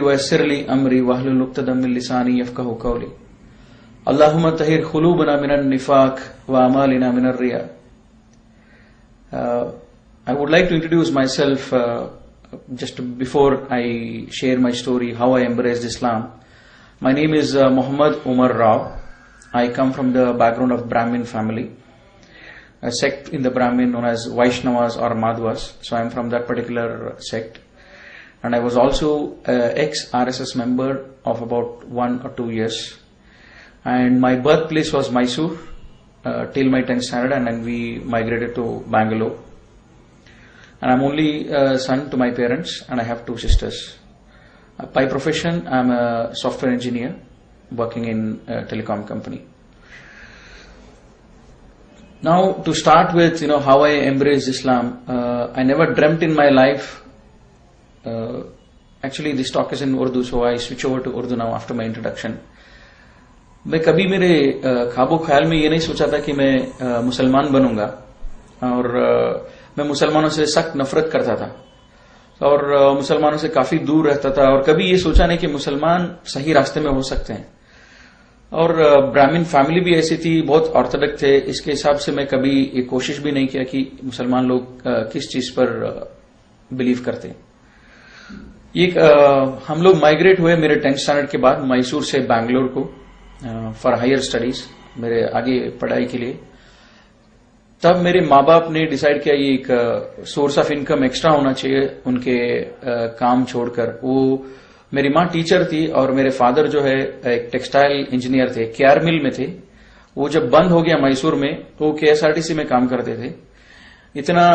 वयस्सिर ली अमरी वहलुल उक़्दतम मिन लिसानी यफ़क़हू क़ौली। अल्लाहुम्मा तहिर क़ुलूबना मिनन निफ़ाक़ व अमालिना मिनर रिया। I would like to introduce myself just before I share my story, how I embraced Islam. My name is Muhammad Umar Rao. I come from the background of Brahmin family, a sect in the Brahmin known as Vaishnavas or Madhvas. So I am from that particular sect. And I was also ex-RSS member of about 1 or 2 years. And my birthplace was Mysore till my 10th standard, and then we migrated to Bangalore. And I'm only son to my parents, and I have 2 sisters. By profession, I'm a software engineer working in a telecom company. Now, to start with, how I embraced Islam, I never dreamt in my life. Actually, this talk is in Urdu, so I switch over to Urdu now after my introduction. मैं कभी मेरे ख्वाबो ख्याल में ये नहीं सोचा था कि मैं मुसलमान बनूंगा, और मैं मुसलमानों से सख्त नफरत करता था और मुसलमानों से काफी दूर रहता था, और कभी ये सोचा नहीं कि मुसलमान सही रास्ते में हो सकते हैं। और ब्राह्मण फैमिली भी ऐसी थी, बहुत ऑर्थोडॉक्स थे, इसके हिसाब से मैं कभी ये कोशिश भी नहीं किया कि मुसलमान लोग किस चीज पर बिलीव करते हैं। हम लोग माइग्रेट हुए मेरे 10th स्टैंडर्ड के बाद मैसूर से बैंगलोर को फॉर हायर स्टडीज, मेरे आगे पढ़ाई के लिए। तब मेरे माँ बाप ने डिसाइड किया ये एक सोर्स ऑफ इनकम एक्स्ट्रा होना चाहिए उनके काम छोड़कर। वो मेरी माँ टीचर थी और मेरे फादर जो है एक टेक्सटाइल इंजीनियर थे, केआर मिल में थे। वो जब बंद हो गया मैसूर में तो वो केएसआरटीसी में काम करते थे। इतना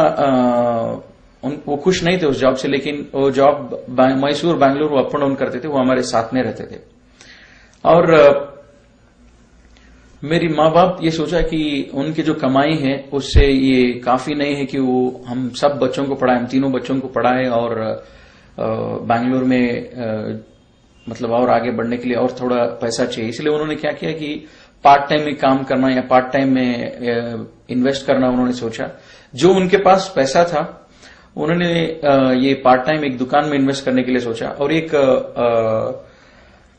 वो खुश नहीं थे उस जॉब से, लेकिन वो जॉब मैसूर बैंगलोर वो अप एंड डाउन करते थे, वो हमारे साथ में रहते थे। और मेरी माँ बाप ये सोचा कि उनकी जो कमाई है उससे ये काफी नहीं है कि वो हम सब बच्चों को पढ़ाएं, हम तीनों बच्चों को पढ़ाएं, और बैंगलोर में मतलब और आगे बढ़ने के लिए और थोड़ा पैसा चाहिए। इसलिए उन्होंने क्या किया कि पार्ट टाइम में काम करना या पार्ट टाइम में इन्वेस्ट करना उन्होंने सोचा। जो उनके पास पैसा था उन्होंने ये पार्ट टाइम एक दुकान में इन्वेस्ट करने के लिए सोचा। और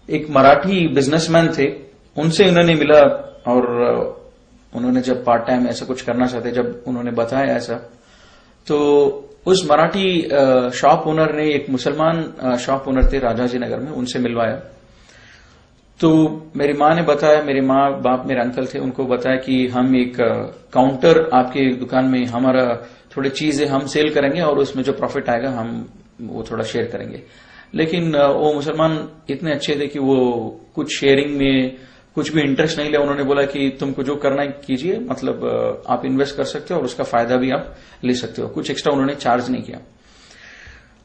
एक मराठी बिजनेसमैन थे, उनसे उन्होंने मिला, और उन्होंने जब पार्ट टाइम ऐसा कुछ करना चाहते, जब उन्होंने बताया ऐसा, तो उस मराठी शॉप ओनर ने, एक मुसलमान शॉप ओनर थे राजाजी नगर में, उनसे मिलवाया। तो मेरी माँ ने बताया, मेरे माँ बाप मेरे अंकल थे, उनको बताया कि हम एक काउंटर आपके दुकान में, हमारा थोड़ी चीजें हम सेल करेंगे और उसमें जो प्रॉफिट आएगा हम वो थोड़ा शेयर करेंगे। लेकिन वो मुसलमान इतने अच्छे थे कि वो कुछ शेयरिंग में कुछ भी इंटरेस्ट नहीं लिया। उन्होंने बोला कि तुमको जो करना है कीजिए, मतलब आप इन्वेस्ट कर सकते हो और उसका फायदा भी आप ले सकते हो। कुछ एक्स्ट्रा उन्होंने चार्ज नहीं किया।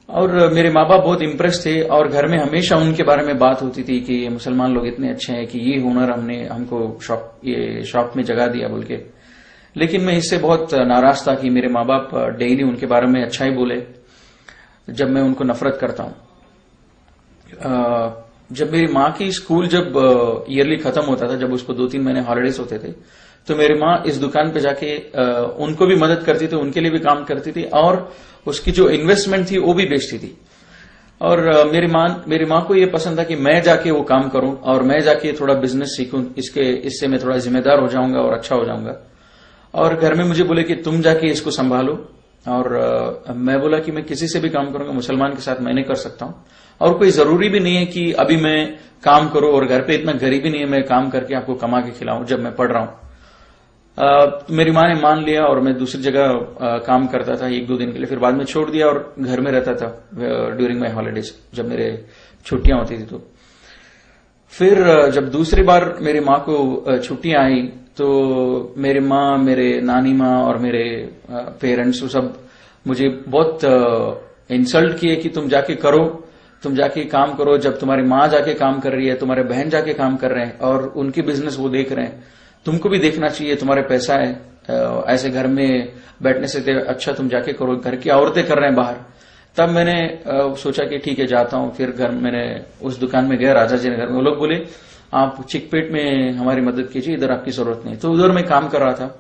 और मेरे माँ बाप बहुत इम्प्रेस थे, और घर में हमेशा उनके बारे में बात होती थी कि ये मुसलमान लोग इतने अच्छे हैं कि ये हुनर हमको शॉप में जगह दिया बोल के। लेकिन मैं इससे बहुत नाराज था कि मेरे माँ बाप डेली उनके बारे में अच्छा ही बोले जब मैं उनको नफरत करता हूं। जब मेरी माँ की स्कूल जब ईयरली खत्म होता था, जब उसको 2-3 महीने हॉलिडेज होते थे, तो मेरी माँ इस दुकान पे जाके उनको भी मदद करती थी, उनके लिए भी काम करती थी, और उसकी जो इन्वेस्टमेंट थी वो भी बेचती थी। और मेरी माँ को ये पसंद था कि मैं जाके वो काम करूं और मैं जाके थोड़ा बिजनेस सीखूं, इससे मैं थोड़ा जिम्मेदार हो जाऊंगा और अच्छा हो जाऊंगा। और घर में मुझे बोले कि तुम जाके इसको संभालो, और मैं बोला कि मैं किसी से भी काम करूंगा, मुसलमान के साथ मैं नहीं कर सकता हूं, और कोई जरूरी भी नहीं है कि अभी मैं काम करूं, और घर पे इतना गरीबी नहीं है मैं काम करके आपको कमा के खिलाऊं जब मैं पढ़ रहा हूं। मेरी माँ ने मान लिया और मैं दूसरी जगह काम करता था 1-2 दिन के लिए, फिर बाद में छोड़ दिया और घर में रहता था ड्यूरिंग माई हॉलीडेज, जब मेरे छुट्टियां होती थी। तो फिर जब दूसरी बार मेरी माँ को छुट्टियां आई तो मेरी माँ, मेरे नानी माँ और मेरे पेरेंट्स सब मुझे बहुत इंसल्ट किए कि तुम जाके करो, तुम जाके काम करो। जब तुम्हारी माँ जाके काम कर रही है, तुम्हारे बहन जाके काम कर रहे हैं और उनकी बिजनेस वो देख रहे हैं, तुमको भी देखना चाहिए, तुम्हारे पैसा है, ऐसे घर में बैठने से अच्छा तुम जाके करो, घर की औरतें कर रहे हैं बाहर। तब मैंने सोचा कि ठीक है जाता हूं। फिर मैंने उस दुकान में गया राजाजी नगर में। वो लोग बोले आप चिकपेट में हमारी मदद कीजिए, इधर आपकी जरूरत नहीं। तो उधर मैं काम कर रहा था।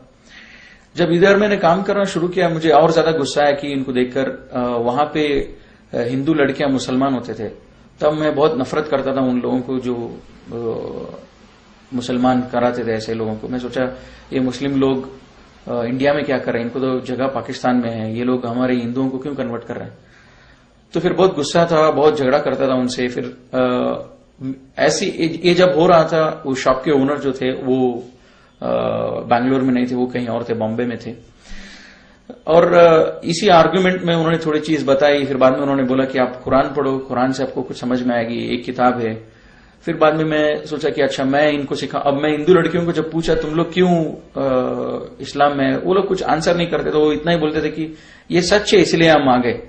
जब इधर मैंने काम करना शुरू किया, मुझे और ज्यादा गुस्सा आया कि इनको देखकर वहां पे हिंदू लड़कियां मुसलमान होते थे, तब मैं बहुत नफरत करता था उन लोगों को जो मुसलमान कराते थे ऐसे लोगों को। मैं सोचा ये मुस्लिम लोग इंडिया में क्या कर रहे हैं, इनको तो जगह पाकिस्तान में है, ये लोग हमारे हिंदुओं को क्यों कन्वर्ट कर रहे हैं। तो फिर बहुत गुस्सा था, बहुत झगड़ा करता था उनसे। फिर ऐसी ये जब हो रहा था, वो शॉप के ओनर जो थे वो बैंगलोर में नहीं थे, वो कहीं और थे, बॉम्बे में थे। और इसी आर्गुमेंट में उन्होंने थोड़ी चीज बताई। फिर बाद में उन्होंने बोला कि आप कुरान पढ़ो, कुरान से आपको कुछ समझ में आएगी, एक किताब है। फिर बाद में मैं सोचा कि अच्छा मैं इनको सिखा। अब मैं हिंदू लड़कियों को जब पूछा तुम लोग क्यों इस्लाम में, वो लोग कुछ आंसर नहीं करते, तो वो इतना ही बोलते थे कि ये सच है इसलिए हम आ गए,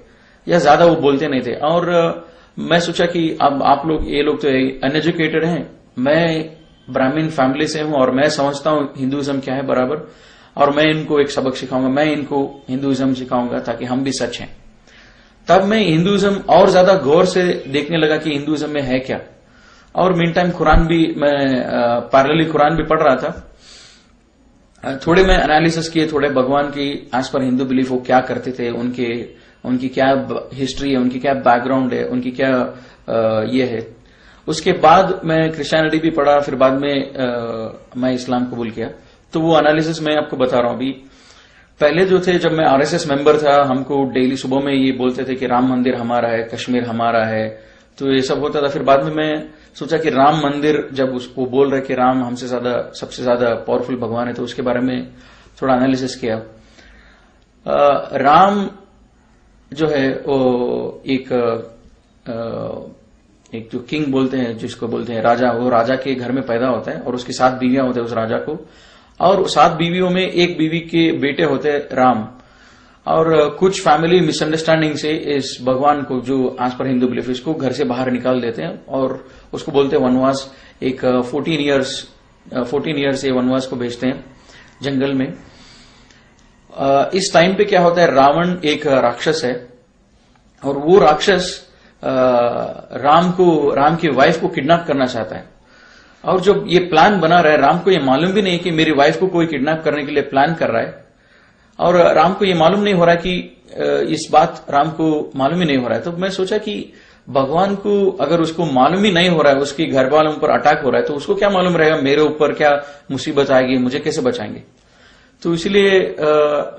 या ज्यादा वो बोलते नहीं थे। और मैं सोचा कि अब आप लोग, ये लोग तो अनएजुकेटेड हैं, मैं ब्राह्मण फैमिली से हूं और मैं समझता हूं हिंदुइज्म क्या है बराबर, और मैं इनको एक सबक सिखाऊंगा, मैं इनको हिंदुइज्म सिखाऊंगा ताकि हम भी सच हैं। तब मैं हिंदुइज्म और ज्यादा गौर से देखने लगा कि हिंदुइज्म में है क्या। और मीन टाइम कुरान भी मैं पैरेलली कुरान भी पढ़ रहा था। थोड़े मैं एनालिसिस किए, थोड़े भगवान की एज पर हिंदू बिलीफ वो क्या करते थे, उनकी क्या हिस्ट्री है, उनकी क्या बैकग्राउंड है, उनकी क्या ये है। उसके बाद मैं क्रिश्चियनिटी भी पढ़ा, फिर बाद में मैं इस्लाम कबूल किया। तो वो एनालिसिस मैं आपको बता रहा हूं। अभी पहले जो थे, जब मैं आरएसएस मेंबर था, हमको डेली सुबह में ये बोलते थे कि राम मंदिर हमारा है, कश्मीर हमारा है, तो ये सब होता था। फिर बाद में मैं सोचा कि राम मंदिर, जब उसको बोल रहे कि राम हमसे ज्यादा, सबसे ज्यादा पावरफुल भगवान है, तो उसके बारे में थोड़ा एनालिसिस किया। राम जो है वो एक जो किंग बोलते हैं, जिसको बोलते हैं राजा, वो राजा के घर में पैदा होता है और उसकी 7 बीवियां होते हैं उस राजा को, और 7 बीवियों में एक बीवी के बेटे होते हैं राम। और कुछ फैमिली मिसअंडरस्टैंडिंग से इस भगवान को, जो आज पर हिंदू बिलीफ, इसको घर से बाहर निकाल देते हैं और उसको बोलते हैं वनवास। एक 14 ईयर्स ये वनवास को भेजते हैं जंगल में। इस टाइम पे क्या होता है, रावण एक राक्षस है और वो राक्षस राम की वाइफ को किडनैप करना चाहता है। और जब ये प्लान बना रहा है, राम को ये मालूम भी नहीं कि मेरी वाइफ को कोई किडनैप करने के लिए प्लान कर रहा है, और राम को ये मालूम नहीं हो रहा कि इस बात राम को मालूम ही नहीं हो रहा है। तो मैं सोचा कि भगवान को अगर उसको मालूम ही नहीं हो रहा है, उसके घर वालों पर अटैक हो रहा है, तो उसको क्या मालूम रहेगा मेरे ऊपर क्या मुसीबत आएगी, मुझे कैसे बचाएंगे। तो इसलिए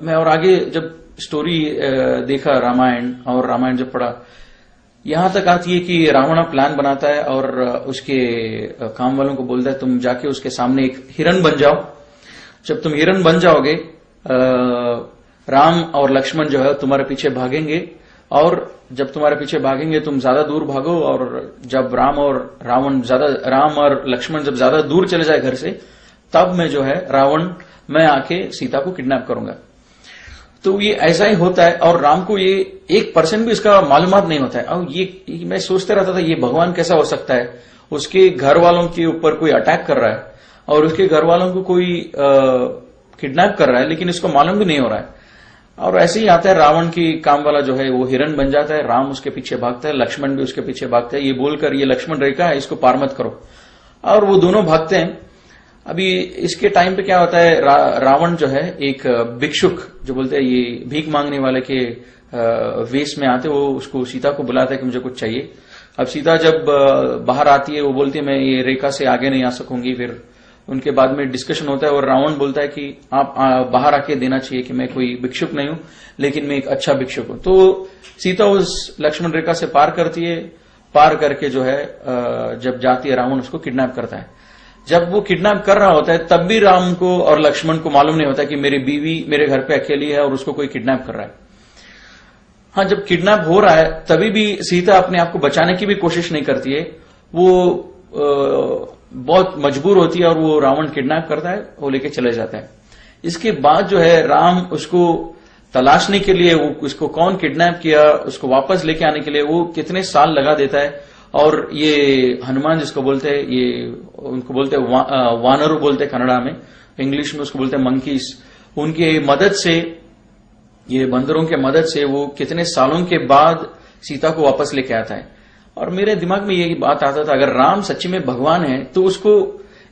मैं और आगे जब स्टोरी देखा रामायण, और रामायण जब पढ़ा, यहां तक आती है कि रावण प्लान बनाता है और उसके काम वालों को बोलता है तुम जाके उसके सामने एक हिरन बन जाओ। जब तुम हिरन बन जाओगे, राम और लक्ष्मण जो है तुम्हारे पीछे भागेंगे, और जब तुम्हारे पीछे भागेंगे तुम ज्यादा दूर भागो, और जब राम और लक्ष्मण जब ज्यादा दूर चले जाए घर से, तब मैं जो है मैं आके सीता को किडनैप करूंगा। तो ये ऐसा ही होता है, और राम को ये 1% भी इसका मालूमात नहीं होता है। और ये मैं सोचते रहता था ये भगवान कैसा हो सकता है, उसके घर वालों के ऊपर कोई अटैक कर रहा है और उसके घर वालों को कोई किडनैप कर रहा है, लेकिन इसको मालूम भी नहीं हो रहा है। और ऐसे ही आता है, रावण की काम वाला जो है वो हिरन बन जाता है, राम उसके पीछे भागता है, लक्ष्मण भी उसके पीछे भागता है, ये बोलकर ये लक्ष्मण रेखा है, इसको पार मत करो। और वो दोनों भागते हैं। अभी इसके टाइम पे क्या होता है, रावण जो है एक भिक्षुक, जो बोलते हैं ये भीख मांगने वाले के वेश में आते, वो उसको सीता को बुलाता है कि मुझे कुछ चाहिए। अब सीता जब बाहर आती है, वो बोलती है मैं ये रेखा से आगे नहीं आ सकूंगी। फिर उनके बाद में डिस्कशन होता है और रावण बोलता है कि आप बाहर आके देना चाहिए कि मैं कोई भिक्षुक नहीं हूं, लेकिन मैं एक अच्छा भिक्षुक हूं। तो सीता उस लक्ष्मण रेखा से पार करती है, पार करके जो है जब जाती है, रावण उसको किडनैप करता है। जब वो किडनैप कर रहा होता है, तब भी राम को और लक्ष्मण को मालूम नहीं होता कि मेरी बीवी मेरे घर पे अकेली है और उसको कोई किडनैप कर रहा है। हाँ, जब किडनैप हो रहा है तभी भी सीता अपने आप को बचाने की भी कोशिश नहीं करती है, वो बहुत मजबूर होती है और वो रावण किडनैप करता है, वो लेके चले जाता है। इसके बाद जो है राम उसको तलाशने के लिए, वो उसको कौन किडनैप किया, उसको वापस लेके आने के लिए वो कितने साल लगा देता है। और ये हनुमान जिसको बोलते हैं, ये उनको बोलते हैं वानरू बोलते हैं कन्नड़ा में, इंग्लिश में उसको बोलते हैं मंकीज। उनकी मदद से, ये बंदरों के मदद से वो कितने सालों के बाद सीता को वापस लेके आता है। और मेरे दिमाग में यही बात आता था, अगर राम सच्ची में भगवान है तो उसको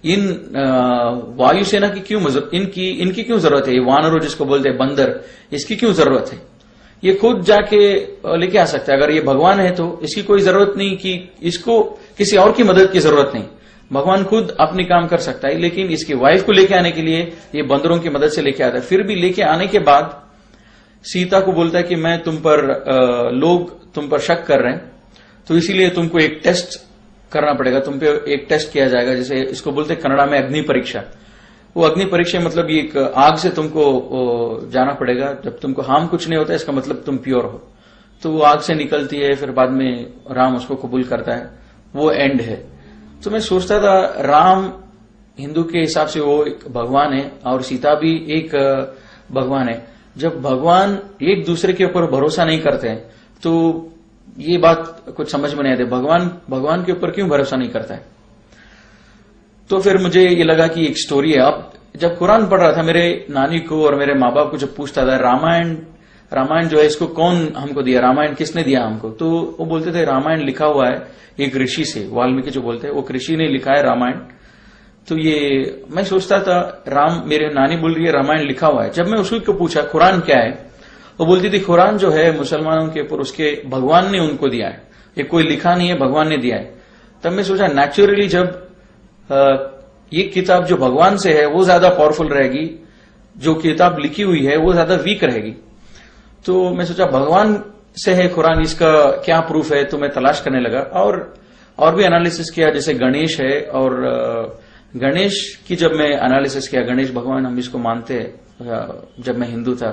इन वायुसेना की क्यों इनकी क्यों जरूरत है, ये वानरों जिसको बोलते हैं बंदर, इसकी क्यों जरूरत है। ये खुद जाके लेके आ सकता है। अगर ये भगवान है तो इसकी कोई जरूरत नहीं कि इसको किसी और की मदद की जरूरत नहीं, भगवान खुद अपनी काम कर सकता है। लेकिन इसकी वाइफ को लेके आने के लिए ये बंदरों की मदद से लेके आता है। फिर भी लेके आने के बाद सीता को बोलता है कि मैं तुम पर लोग तुम पर शक कर रहे हैं, तो इसीलिए तुमको एक टेस्ट करना पड़ेगा, तुम पे एक टेस्ट किया जाएगा, जैसे इसको बोलते हैं कन्नड़ा में अग्नि परीक्षा। वो अग्नि परीक्षा मतलब ये एक आग से तुमको जाना पड़ेगा। जब तुमको हार्म कुछ नहीं होता इसका मतलब तुम प्योर हो। तो वो आग से निकलती है, फिर बाद में राम उसको कबूल करता है, वो एंड है। तो मैं सोचता था राम हिंदू के हिसाब से वो एक भगवान है और सीता भी एक भगवान है। जब भगवान एक दूसरे के ऊपर भरोसा नहीं करते हैं तो ये बात कुछ समझ में नहीं आती, भगवान के ऊपर क्यों भरोसा नहीं करता है। तो फिर मुझे ये लगा कि एक स्टोरी है। अब जब कुरान पढ़ रहा था मेरे नानी को और मेरे माँ बाप को जब पूछता था रामायण जो है इसको कौन हमको दिया, रामायण किसने दिया हमको, तो वो बोलते थे रामायण लिखा हुआ है एक ऋषि से, वाल्मीकि जो बोलते हैं वो ऋषि ने लिखा है रामायण। तो ये मैं सोचता था मेरे नानी बोल रही है रामायण लिखा हुआ है। जब मैं उसको पूछा कुरान क्या है, वो बोलती थी कुरान जो है मुसलमानों के ऊपर उसके भगवान ने उनको दिया है, ये कोई लिखा नहीं है, भगवान ने दिया है। तब मैं सोचा नेचुरली जब ये किताब जो भगवान से है वो ज्यादा पावरफुल रहेगी, जो किताब लिखी हुई है वो ज्यादा वीक रहेगी। तो मैं सोचा भगवान से है कुरान, इसका क्या प्रूफ है। तो मैं तलाश करने लगा और भी एनालिसिस किया, जैसे गणेश है और गणेश की जब मैं एनालिसिस किया, गणेश भगवान हम इसको मानते हैं जब मैं हिंदू था।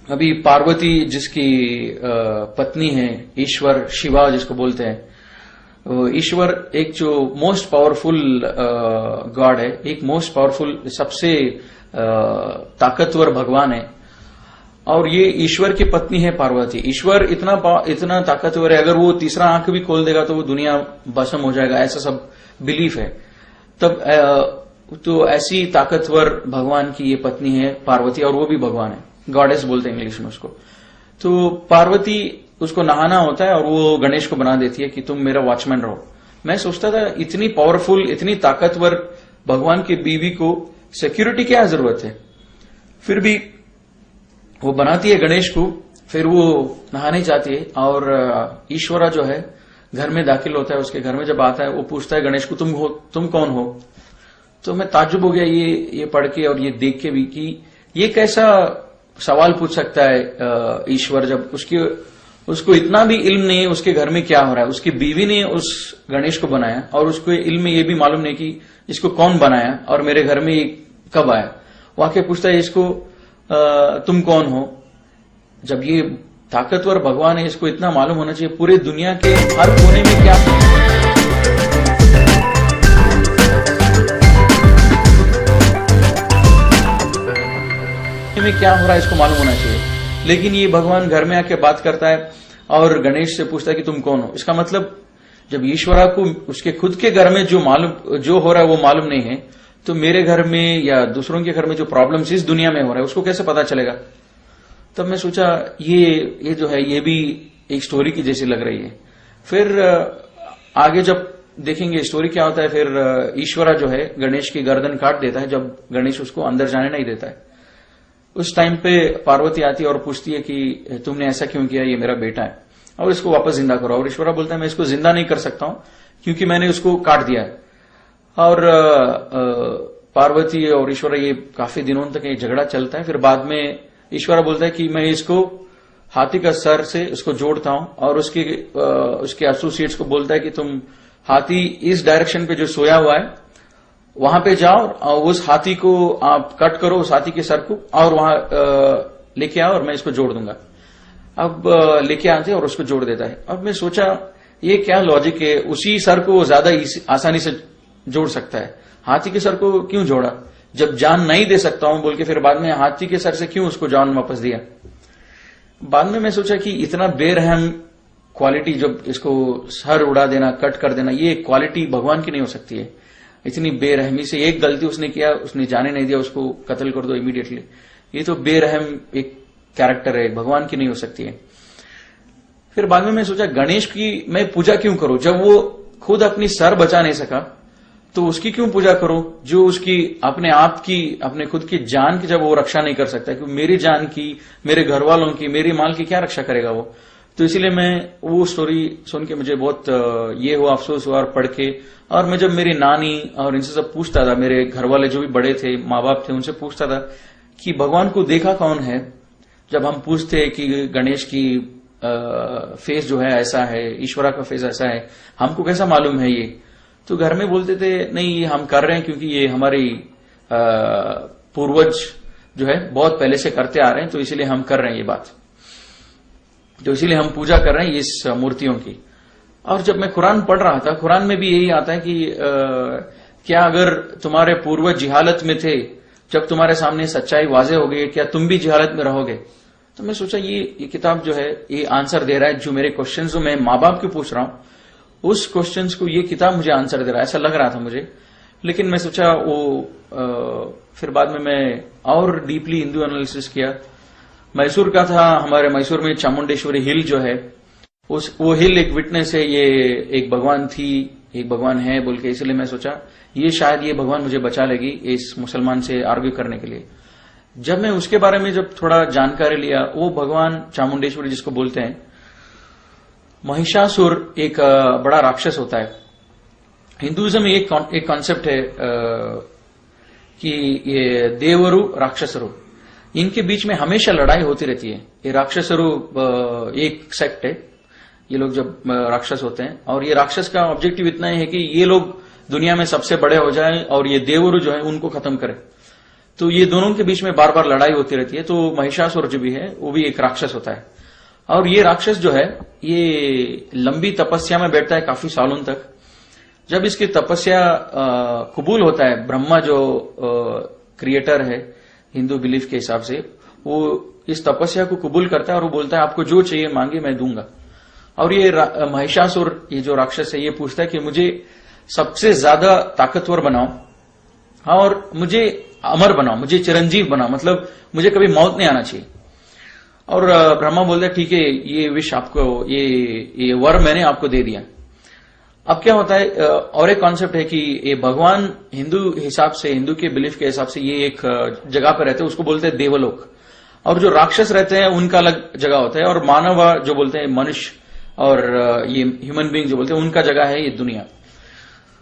अभी पार्वती जिसकी पत्नी है, ईश्वर शिवा जिसको बोलते हैं, ईश्वर एक जो मोस्ट पावरफुल गॉड है, एक मोस्ट पावरफुल सबसे ताकतवर भगवान है और ये ईश्वर की पत्नी है पार्वती। ईश्वर इतना ताकतवर है, अगर वो तीसरा आंख भी खोल देगा तो वो दुनिया भस्म हो जाएगा, ऐसा सब बिलीफ है। तब तो ऐसी ताकतवर भगवान की ये पत्नी है पार्वती और वो भी भगवान है, गॉडेस बोलते हैं इंग्लिश में उसको। तो पार्वती उसको नहाना होता है और वो गणेश को बना देती है कि तुम मेरा वॉचमैन रहो। मैं सोचता था इतनी पावरफुल इतनी ताकतवर भगवान की बीवी को सिक्योरिटी क्या जरूरत है। फिर भी वो बनाती है गणेश को, फिर वो नहाने जाती है और ईश्वरा जो है घर में दाखिल होता है। उसके घर में जब आता है वो पूछता है गणेश को तुम कौन हो। तो मैं ताज्जुब हो गया ये पढ़ के और ये देख के भी कि ये कैसा सवाल पूछ सकता है ईश्वर, जब उसको इतना भी इल्म नहीं है उसके घर में क्या हो रहा है। उसकी बीवी ने उस गणेश को बनाया और उसको इल्म में ये भी मालूम नहीं कि इसको कौन बनाया और मेरे घर में ये कब आया। वाकई पूछता है इसको तुम कौन हो। जब ये ताकतवर भगवान है, इसको इतना मालूम होना चाहिए पूरे दुनिया के हर कोने में क्या हो रहा है इसको मालूम होना चाहिए। लेकिन ये भगवान घर में आके बात करता है और गणेश से पूछता है कि तुम कौन हो। इसका मतलब जब ईश्वरा को उसके खुद के घर में जो हो रहा है वो मालूम नहीं है, तो मेरे घर में या दूसरों के घर में जो प्रॉब्लम्स इस दुनिया में हो रहा है उसको कैसे पता चलेगा। तब मैं सोचा ये जो है ये भी एक स्टोरी की जैसी लग रही है। फिर आगे जब देखेंगे स्टोरी क्या होता है, फिर ईश्वरा जो है गणेश की गर्दन काट देता है जब गणेश उसको अंदर जाने नहीं देता है। उस टाइम पे पार्वती आती है और पूछती है कि तुमने ऐसा क्यों किया, ये मेरा बेटा है और इसको वापस जिंदा करो। और ईश्वरा बोलता है मैं इसको जिंदा नहीं कर सकता हूं क्योंकि मैंने उसको काट दिया है। और पार्वती और ईश्वरा ये काफी दिनों तक ये झगड़ा चलता है। फिर बाद में ईश्वरा बोलता है कि मैं इसको हाथी का सर से उसको जोड़ता हूं और उसके एसोसिएट्स को बोलता है कि तुम हाथी इस डायरेक्शन पे जो सोया हुआ है वहां पे जाओ और उस हाथी को आप कट करो, उस हाथी के सर को, और वहां लेके आओ और मैं इसको जोड़ दूंगा। अब लेके आते और उसको जोड़ देता है। अब मैं सोचा ये क्या लॉजिक है, उसी सर को ज्यादा आसानी से जोड़ सकता है, हाथी के सर को क्यों जोड़ा जब जान नहीं दे सकता हूं बोल के। फिर बाद में हाथी के सर से क्यों उसको जान वापस दिया। बाद में मैं सोचा कि इतना बेरहम क्वालिटी, जब इसको सर उड़ा देना, कट कर देना, ये क्वालिटी भगवान की नहीं हो सकती है। इतनी बेरहमी से एक गलती उसने किया, उसने जाने नहीं दिया, उसको कत्ल कर दो इमीडिएटली। ये तो बेरहम एक कैरेक्टर है, भगवान की नहीं हो सकती है। फिर बाद में मैं सोचा गणेश की मैं पूजा क्यों करूं जब वो खुद अपनी सर बचा नहीं सका, तो उसकी क्यों पूजा करो जो उसकी अपने आप की, अपने खुद की जान की जब वो रक्षा नहीं कर सकता, क्योंकि मेरी जान की, मेरे घर वालों की, मेरी माल की क्या रक्षा करेगा वो। तो इसीलिए मैं वो स्टोरी सुन के मुझे बहुत ये हुआ, अफसोस हुआ, और पढ़ के, और मैं जब मेरी नानी और इनसे सब पूछता था, मेरे घर वाले जो भी बड़े थे, माँ बाप थे, उनसे पूछता था कि भगवान को देखा कौन है। जब हम पूछते कि गणेश की फेस जो है ऐसा है, ईश्वरा का फेस ऐसा है, हमको कैसा मालूम है ये, तो घर में बोलते थे नहीं ये हम कर रहे हैं क्योंकि ये हमारी पूर्वज जो है बहुत पहले से करते आ रहे हैं, तो इसीलिए हम कर रहे हैं ये बात, तो इसीलिए हम पूजा कर रहे हैं इस मूर्तियों की। और जब मैं कुरान पढ़ रहा था, कुरान में भी यही आता है कि क्या अगर तुम्हारे पूर्वज जिहालत में थे, जब तुम्हारे सामने सच्चाई वाजे हो गई, क्या तुम भी जिहालत में रहोगे। तो मैं सोचा ये किताब जो है ये आंसर दे रहा है, जो मेरे क्वेश्चन जो मैं माँ बाप के पूछ रहा हूं उस क्वेश्चंस को ये किताब मुझे आंसर दे रहा है, ऐसा लग रहा था मुझे। लेकिन मैं सोचा वो फिर बाद में मैं और डीपली हिंदू एनालिसिस किया। मैसूर का था, हमारे मैसूर में चामुंडेश्वरी हिल जो है, वो हिल एक विटनेस है, ये एक भगवान थी, एक भगवान है बोल के, इसलिए मैं सोचा ये शायद ये भगवान मुझे बचा लेगी इस मुसलमान से आर्ग्यू करने के लिए। जब मैं उसके बारे में जब थोड़ा जानकारी लिया, वो भगवान चामुंडेश्वरी जिसको बोलते हैं, महिषासुर एक बड़ा राक्षस होता है। हिंदुइज्म में एक कॉन्सेप्ट है कि ये देवरु राक्षसरु, इनके बीच में हमेशा लड़ाई होती रहती है। ये राक्षसरु एक सेक्ट है, ये लोग जब राक्षस होते हैं, और ये राक्षस का ऑब्जेक्टिव इतना है कि ये लोग दुनिया में सबसे बड़े हो जाएं और ये देवरु जो है उनको खत्म करें। तो ये दोनों के बीच में बार बार लड़ाई होती रहती है। तो महिषासुर जो भी है वो भी एक राक्षस होता है, और ये राक्षस जो है ये लंबी तपस्या में बैठता है काफी सालों तक। जब इसकी तपस्या कबूल होता है, ब्रह्मा जो क्रिएटर है हिंदू बिलीफ के हिसाब से, वो इस तपस्या को कबूल करता है और वो बोलता है आपको जो चाहिए मांगे मैं दूंगा। और ये महिषासुर, ये जो राक्षस है, ये पूछता है कि मुझे सबसे ज्यादा ताकतवर बनाओ और मुझे अमर बनाओ, मुझे चिरंजीव बनाओ, मतलब मुझे कभी मौत नहीं आना चाहिए। और ब्रह्मा बोलता है ठीक है, ये विश आपको, ये वर मैंने आपको दे दिया। अब क्या होता है, और एक कॉन्सेप्ट है कि ये भगवान हिंदू हिसाब से, हिंदू के बिलीफ के हिसाब से ये एक जगह पर रहते हैं, उसको बोलते हैं देवलोक। और जो राक्षस रहते हैं उनका अलग जगह होता है, और मानव जो बोलते हैं मनुष्य और ये ह्यूमन बीइंग जो बोलते हैं उनका जगह है ये दुनिया।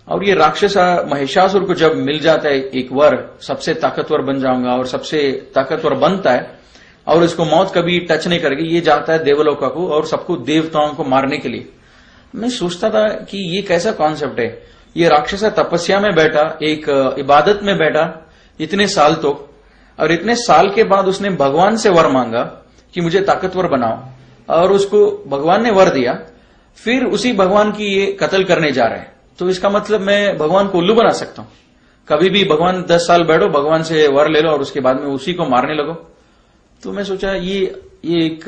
और ये राक्षस महिषासुर को जब मिल जाता है एक वर, सबसे ताकतवर बन जाऊंगा, और सबसे ताकतवर बनता है और इसको मौत कभी टच नहीं करेगी, ये जाता है देवलोका को और सबको देवताओं को मारने के लिए। मैं सोचता था कि ये कैसा कॉन्सेप्ट है, ये राक्षस तपस्या में बैठा, एक इबादत में बैठा इतने साल तो, और इतने साल के बाद उसने भगवान से वर मांगा कि मुझे ताकतवर बनाओ, और उसको भगवान ने वर दिया, फिर उसी भगवान की ये कत्ल करने जा रहे हैं। तो इसका मतलब मैं भगवान को उल्लू बना सकता हूं, कभी भी भगवान 10 साल बैठो, भगवान से वर ले लो और उसके बाद में उसी को मारने लगो। तो मैं सोचा ये एक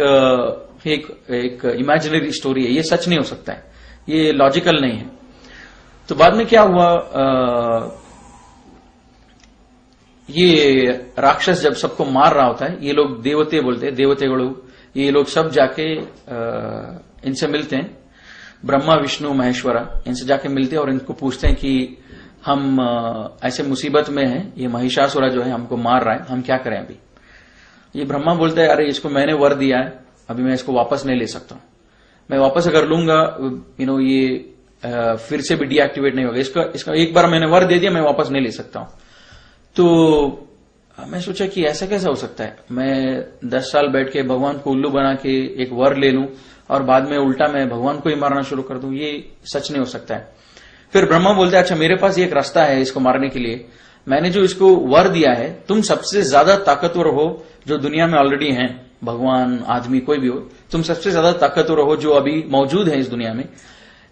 इमेजिनरी स्टोरी है, ये सच नहीं हो सकता है, ये लॉजिकल नहीं है। तो बाद में क्या हुआ, ये राक्षस जब सबको मार रहा होता है, ये लोग देवते बोलते हैं, देवतेगणु, ये लोग सब जाके इनसे मिलते हैं, ब्रह्मा विष्णु महेश्वरा, इनसे जाके मिलते हैं और इनको पूछते हैं कि हम ऐसे मुसीबत में हैं, ये महिषासुर जो है हमको मार रहा है, हम क्या करें अभी। ये ब्रह्मा बोलता है अरे इसको मैंने वर दिया है, अभी मैं इसको वापस नहीं ले सकता हूं, मैं वापस अगर लूंगा ये फिर से भी डीएक्टिवेट नहीं होगा, इसका एक बार मैंने वर दे दिया, मैं वापस नहीं ले सकता हूं। तो मैं सोचा कि ऐसा कैसा हो सकता है, मैं 10 साल बैठ के भगवान को उल्लू बना के एक वर ले लूं और बाद में उल्टा मैं भगवान को ही मारना शुरू कर दूं, ये सच नहीं हो सकता है। फिर ब्रह्मा बोलते हैं अच्छा मेरे पास एक रास्ता है इसको मारने के लिए, मैंने जो इसको वर दिया है, तुम सबसे ज्यादा ताकतवर हो जो दुनिया में ऑलरेडी हैं, भगवान आदमी कोई भी हो, तुम सबसे ज्यादा ताकतवर हो जो अभी मौजूद है इस दुनिया में,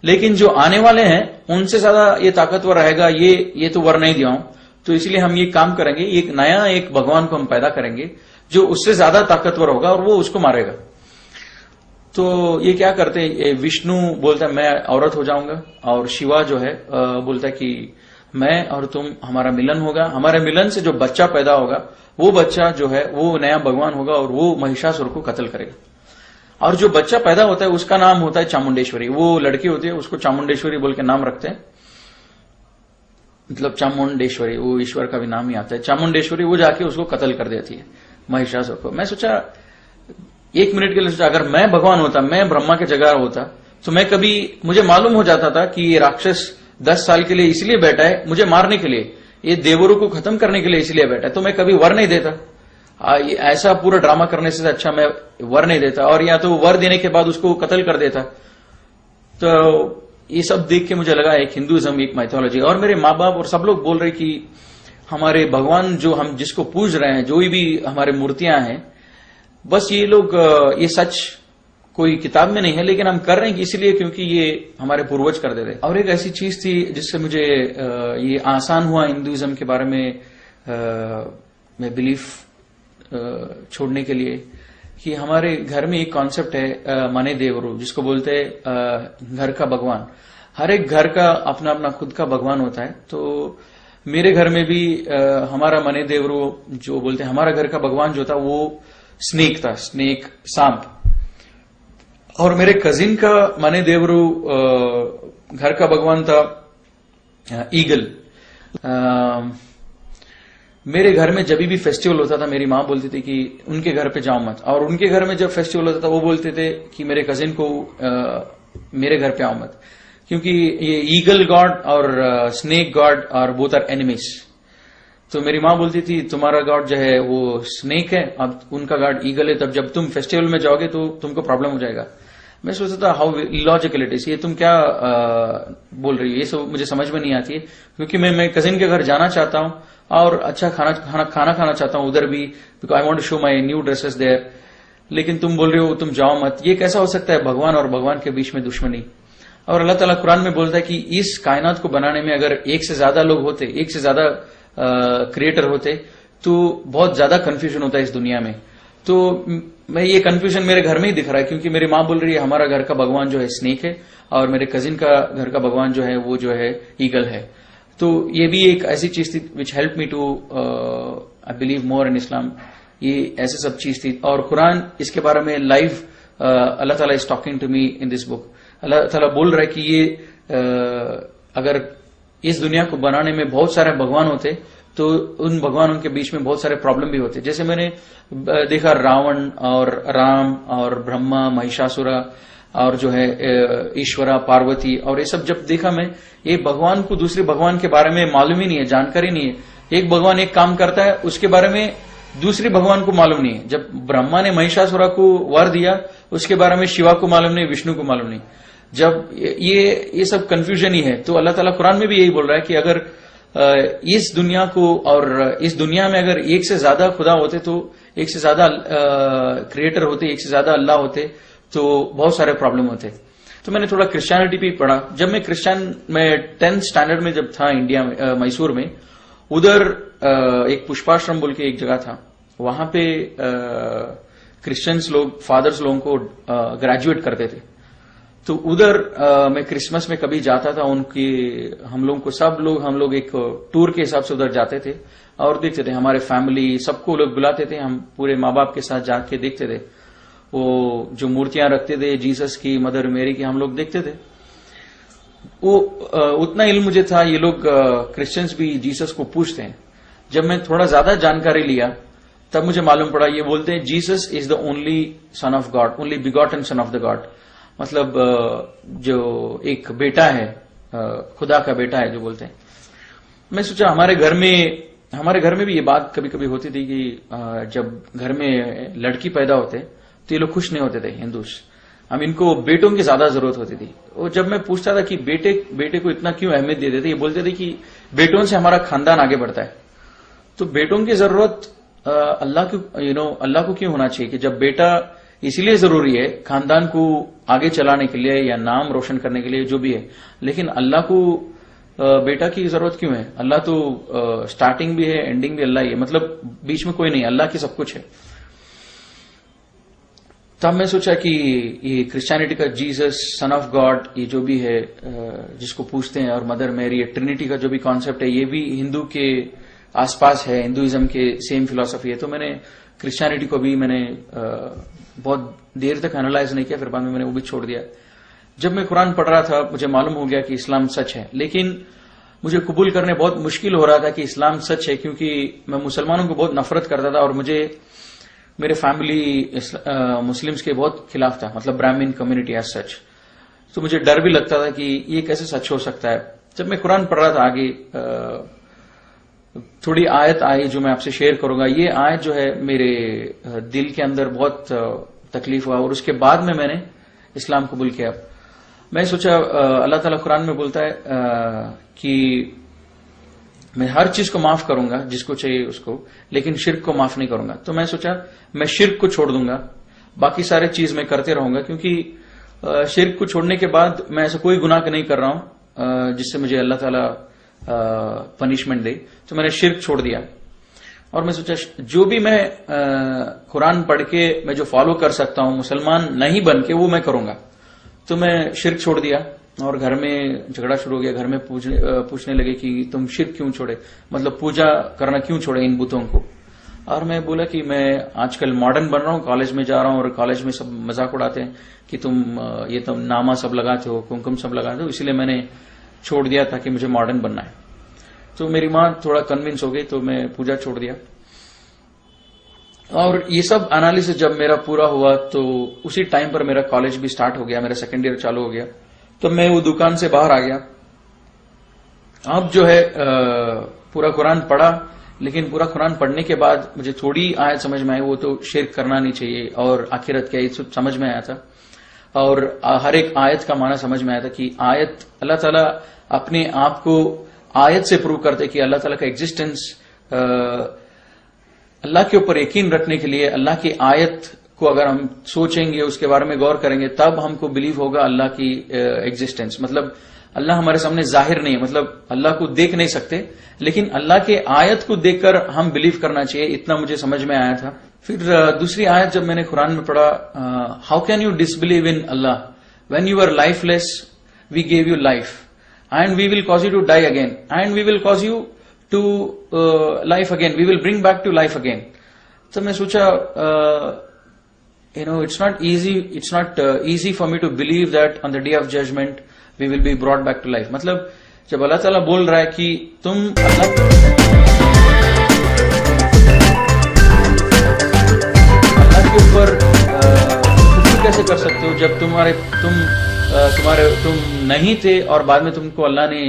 लेकिन जो आने वाले हैं उनसे ज्यादा ये ताकतवर रहेगा, ये तो वर नहीं दिया हूं, तो इसलिए हम ये काम करेंगे, एक भगवान को हम पैदा करेंगे जो उससे ज्यादा ताकतवर होगा और वो उसको मारेगा। तो ये क्या करते हैं, विष्णु बोलता है मैं औरत हो जाऊंगा, और शिवा जो है बोलता है कि मैं और तुम, हमारा मिलन होगा, हमारे मिलन से जो बच्चा पैदा होगा वो बच्चा जो है वो नया भगवान होगा और वो महिषासुर को कत्ल करेगा। और जो बच्चा पैदा होता है उसका नाम होता है चामुंडेश्वरी, वो लड़की होती है उसको चामुंडेश्वरी बोल के नाम रखते हैं। मतलब चामुंडेश्वरी, वो ईश्वर का भी नाम ही आता है, चामुंडेश्वरी, वो जाके उसको कत्ल कर देती है महिषासुर को। मैं सोचा, एक मिनट के लिए सोचा, अगर मैं भगवान होता, मैं ब्रह्मा के जगह होता, तो मैं कभी, मुझे मालूम हो जाता था कि ये राक्षस 10 साल के लिए इसलिए बैठा है मुझे मारने के लिए, ये देवरों को खत्म करने के लिए इसलिए बैठा है, तो मैं कभी वर नहीं देता। ऐसा पूरा ड्रामा करने से अच्छा मैं वर नहीं देता, और या तो वर देने के बाद उसको कत्ल कर देता। तो ये सब देख के मुझे लगा एक हिंदुइज्म, एक माइथोलॉजी। और मेरे माँ बाप और सब लोग बोल रहे कि हमारे भगवान जो हम जिसको पूज रहे हैं, जो भी हमारे मूर्तियां हैं, बस ये लोग, ये सच कोई किताब में नहीं है, लेकिन हम कर रहे हैं इसलिए क्योंकि ये हमारे पूर्वज करते थे। और एक ऐसी चीज थी जिससे मुझे ये आसान हुआ हिंदुइज्म के बारे में मैं बिलीफ छोड़ने के लिए, कि हमारे घर में एक कॉन्सेप्ट है मने देवरू, जिसको बोलते हैं घर का भगवान। हर एक घर का अपना अपना खुद का भगवान होता है। तो मेरे घर में भी हमारा मने देवरू जो बोलते हैं, हमारा घर का भगवान जो था वो स्नेक था, स्नेक, सांप। और मेरे कजिन का मने देवरू घर का भगवान था ईगल। मेरे घर में जब भी फेस्टिवल होता था, मेरी माँ बोलती थी कि उनके घर पे जाओ मत, और उनके घर में जब फेस्टिवल होता था वो बोलते थे कि मेरे कजिन को मेरे घर पे आओ मत, क्योंकि ये ईगल गॉड और स्नेक गॉड और बोथ आर एनिमीज। तो मेरी माँ बोलती थी तुम्हारा गॉड जो है वो स्नेक है, अब उनका गॉड ईगल है, तब जब तुम फेस्टिवल में जाओगे तो तुमको प्रॉब्लम हो जाएगा। मैं सोचता था हाउ इलॉजिकल इट इज, ये तुम क्या बोल रही हो, ये सब मुझे समझ में नहीं आती है, क्योंकि मैं कजिन के घर जाना चाहता हूं और अच्छा खाना खाना चाहता हूं उधर भी, because I want to show my new dresses there, लेकिन तुम बोल रहे हो तुम जाओ मत। ये कैसा हो सकता है, भगवान और भगवान के बीच में दुश्मनी। और अल्लाह ताला कुरान में बोलता है कि इस कायनात को बनाने में अगर एक से ज्यादा लोग होते, एक से ज्यादा क्रिएटर होते, तो बहुत ज्यादा कंफ्यूजन होता है इस दुनिया में। तो मैं ये कंफ्यूजन मेरे घर में ही दिख रहा है, क्योंकि मेरी माँ बोल रही है हमारा घर का भगवान जो है स्नेक है, और मेरे कजिन का घर का भगवान जो है वो जो है ईगल है। तो ये भी एक ऐसी चीज थी which help me to I believe more in Islam. ये ऐसे सब चीज थी, और कुरान इसके बारे में लाइव अल्लाह ताला is talking to me in this book. अल्लाह ताला बोल रहा है कि ये अगर इस दुनिया को बनाने में बहुत सारे भगवान होते, तो उन भगवानों के बीच में बहुत सारे प्रॉब्लम भी होते। जैसे मैंने देखा रावण और राम और ब्रह्मा, महिषासुरा और जो है ईश्वरा, पार्वती, और ये सब जब देखा मैं, ये भगवान को दूसरे भगवान के बारे में मालूम ही नहीं है, जानकारी नहीं है। एक भगवान एक काम करता है, उसके बारे में दूसरे भगवान को मालूम नहीं है। जब ब्रह्मा ने महिषासुरा को वर दिया, उसके बारे में शिवा को मालूम नहीं, विष्णु को मालूम नहीं। जब ये सब कंफ्यूजन ही है। तो अल्लाह ताला कुरान में भी यही बोल रहा है कि अगर इस दुनिया को, और इस दुनिया में अगर एक से ज्यादा खुदा होते, तो एक से ज्यादा क्रिएटर होते, एक से ज्यादा अल्लाह होते, तो बहुत सारे प्रॉब्लम होते। तो मैंने थोड़ा क्रिश्चियनिटी भी पढ़ा। जब मैं 10th स्टैंडर्ड में जब था इंडिया में, मैसूर में, उधर एक पुष्पाश्रम बोल के एक जगह था, वहां पे क्रिश्चियंस लोग, फादर्स लोगों को ग्रेजुएट करते थे। तो उधर मैं क्रिसमस में कभी जाता था, उनकी हम लोग एक टूर के हिसाब से उधर जाते थे और देखते थे। हमारे फैमिली सबको लोग बुलाते थे, हम पूरे माँ बाप के साथ जाके देखते थे। वो जो मूर्तियां रखते थे जीसस की, मदर मेरी की, हम लोग देखते थे। वो उतना इल्म मुझे था, ये लोग क्रिश्चियंस भी जीसस को पूछते हैं। जब मैं थोड़ा ज्यादा जानकारी लिया, तब मुझे मालूम पड़ा, ये बोलते हैं Jesus is the only son of God, only begotten son of the God. मतलब जो एक बेटा है, खुदा का बेटा है जो बोलते हैं। मैं सोचा हमारे घर में भी ये बात कभी कभी होती थी कि जब घर में लड़की पैदा होते तो ये लोग खुश नहीं होते थे हिंदूस। हम इनको बेटों की ज्यादा जरूरत होती थी। और जब मैं पूछता था कि बेटे को इतना क्यों अहमियत देते थे, ये बोलते थे कि बेटों से हमारा खानदान आगे बढ़ता है। तो बेटों की जरूरत अल्लाह को क्यों होना चाहिए, कि जब बेटा इसीलिए जरूरी है खानदान को आगे चलाने के लिए या नाम रोशन करने के लिए, जो भी है, लेकिन अल्लाह को बेटा की जरूरत क्यों है? अल्लाह तो स्टार्टिंग भी है, एंडिंग भी अल्लाह ही है, मतलब बीच में कोई नहीं, अल्लाह की सब कुछ है। तब मैं सोचा कि ये क्रिश्चियनिटी का जीसस सन ऑफ गॉड, ये जो भी है जिसको पूछते हैं, और मदर मैरी, ट्रिनिटी का जो भी कॉन्सेप्ट है, ये भी हिंदू के आसपास है, हिंदुइज्म के सेम फिलॉसफी है। तो मैंने क्रिश्चियनिटी को भी मैंने बहुत देर तक एनालाइज नहीं किया, फिर बाद में मैंने वो भी छोड़ दिया। जब मैं कुरान पढ़ रहा था, मुझे मालूम हो गया कि इस्लाम सच है, लेकिन मुझे कबूल करने बहुत मुश्किल हो रहा था कि इस्लाम सच है, क्योंकि मैं मुसलमानों को बहुत नफरत करता था और मुझे मेरे फैमिली मुस्लिम्स के बहुत खिलाफ था, मतलब ब्राह्मण कम्युनिटी एज सच। तो मुझे डर भी लगता था कि ये कैसे सच हो सकता है। जब मैं कुरान पढ़ रहा था आगे थोड़ी आयत आई जो मैं आपसे शेयर करूंगा। ये आयत जो है मेरे दिल के अंदर बहुत तकलीफ हुआ और उसके बाद में मैंने इस्लाम कबूल किया। मैं सोचा अल्लाह ताला कुरान में बोलता है कि मैं हर चीज को माफ करूंगा जिसको चाहिए उसको, लेकिन शिर्क को माफ नहीं करूंगा। तो मैं सोचा मैं शिर्क को छोड़ दूंगा, बाकी सारे चीज मैं करते रहूंगा, क्योंकि शिर्क को छोड़ने के बाद मैं ऐसा कोई गुनाह नहीं कर रहा हूं जिससे मुझे अल्लाह ताला पनिशमेंट दे। तो मैंने शिर्क छोड़ दिया और मैं सोचा जो भी मैं कुरान पढ़ के मैं जो फॉलो कर सकता हूं मुसलमान नहीं बन के, वो मैं करूंगा। तो मैं शिर्क छोड़ दिया और घर में झगड़ा शुरू हो गया। घर में पूछने लगे कि तुम शिर्क क्यों छोड़े, मतलब पूजा करना क्यों छोड़े इन बुतों को। और मैं बोला कि मैं आजकल मॉडर्न बन रहा हूं, कॉलेज में जा रहा हूं और कॉलेज में सब मजाक उड़ाते हैं कि तुम नामा सब लगाते हो, कुमकुम सब लगाते हो, इसलिए मैंने छोड़ दिया ताकि मुझे मॉडर्न बनना है। तो मेरी मां थोड़ा कन्विंस हो गई, तो मैं पूजा छोड़ दिया। और ये सब एनालिसिस जब मेरा पूरा हुआ तो उसी टाइम पर मेरा कॉलेज भी स्टार्ट हो गया, मेरा सेकेंड ईयर चालू हो गया। तो मैं वो दुकान से बाहर आ गया। अब जो है पूरा कुरान पढ़ा, लेकिन पूरा कुरान पढ़ने के बाद मुझे थोड़ी आयत समझ में आई, वो तो शिर्क करना नहीं चाहिए और आखिरत क्या, ये सब समझ में आया था। और हर एक आयत का माना समझ में आया था कि आयत अल्लाह ताला अपने आप को आयत से प्रूव करते कि अल्लाह ताला का एग्जिस्टेंस, अल्लाह के ऊपर यकीन रखने के लिए अल्लाह की आयत को अगर हम सोचेंगे, उसके बारे में गौर करेंगे, तब हमको बिलीव होगा अल्लाह की एग्जिस्टेंस। मतलब अल्लाह हमारे सामने जाहिर नहीं है, मतलब अल्लाह को देख नहीं सकते, लेकिन अल्लाह के आयत को देखकर हम बिलीव करना चाहिए, इतना मुझे समझ में आया था। फिर दूसरी आयत जब मैंने कुरान में पढ़ा, how can you disbelieve in Allah when you are lifeless, we gave you life and we will cause you to die again and we will cause you to life again, we will bring back to life again. तो मैं सोचा it's not easy for me to believe that on the day of judgment we will be brought back to life। मतलब जब अल्लाह ताला बोल रहा है कि तुम अल्लाह के ऊपर शुक्र कैसे कर सकते हो जब तुम नहीं थे और बाद में तुमको अल्लाह ने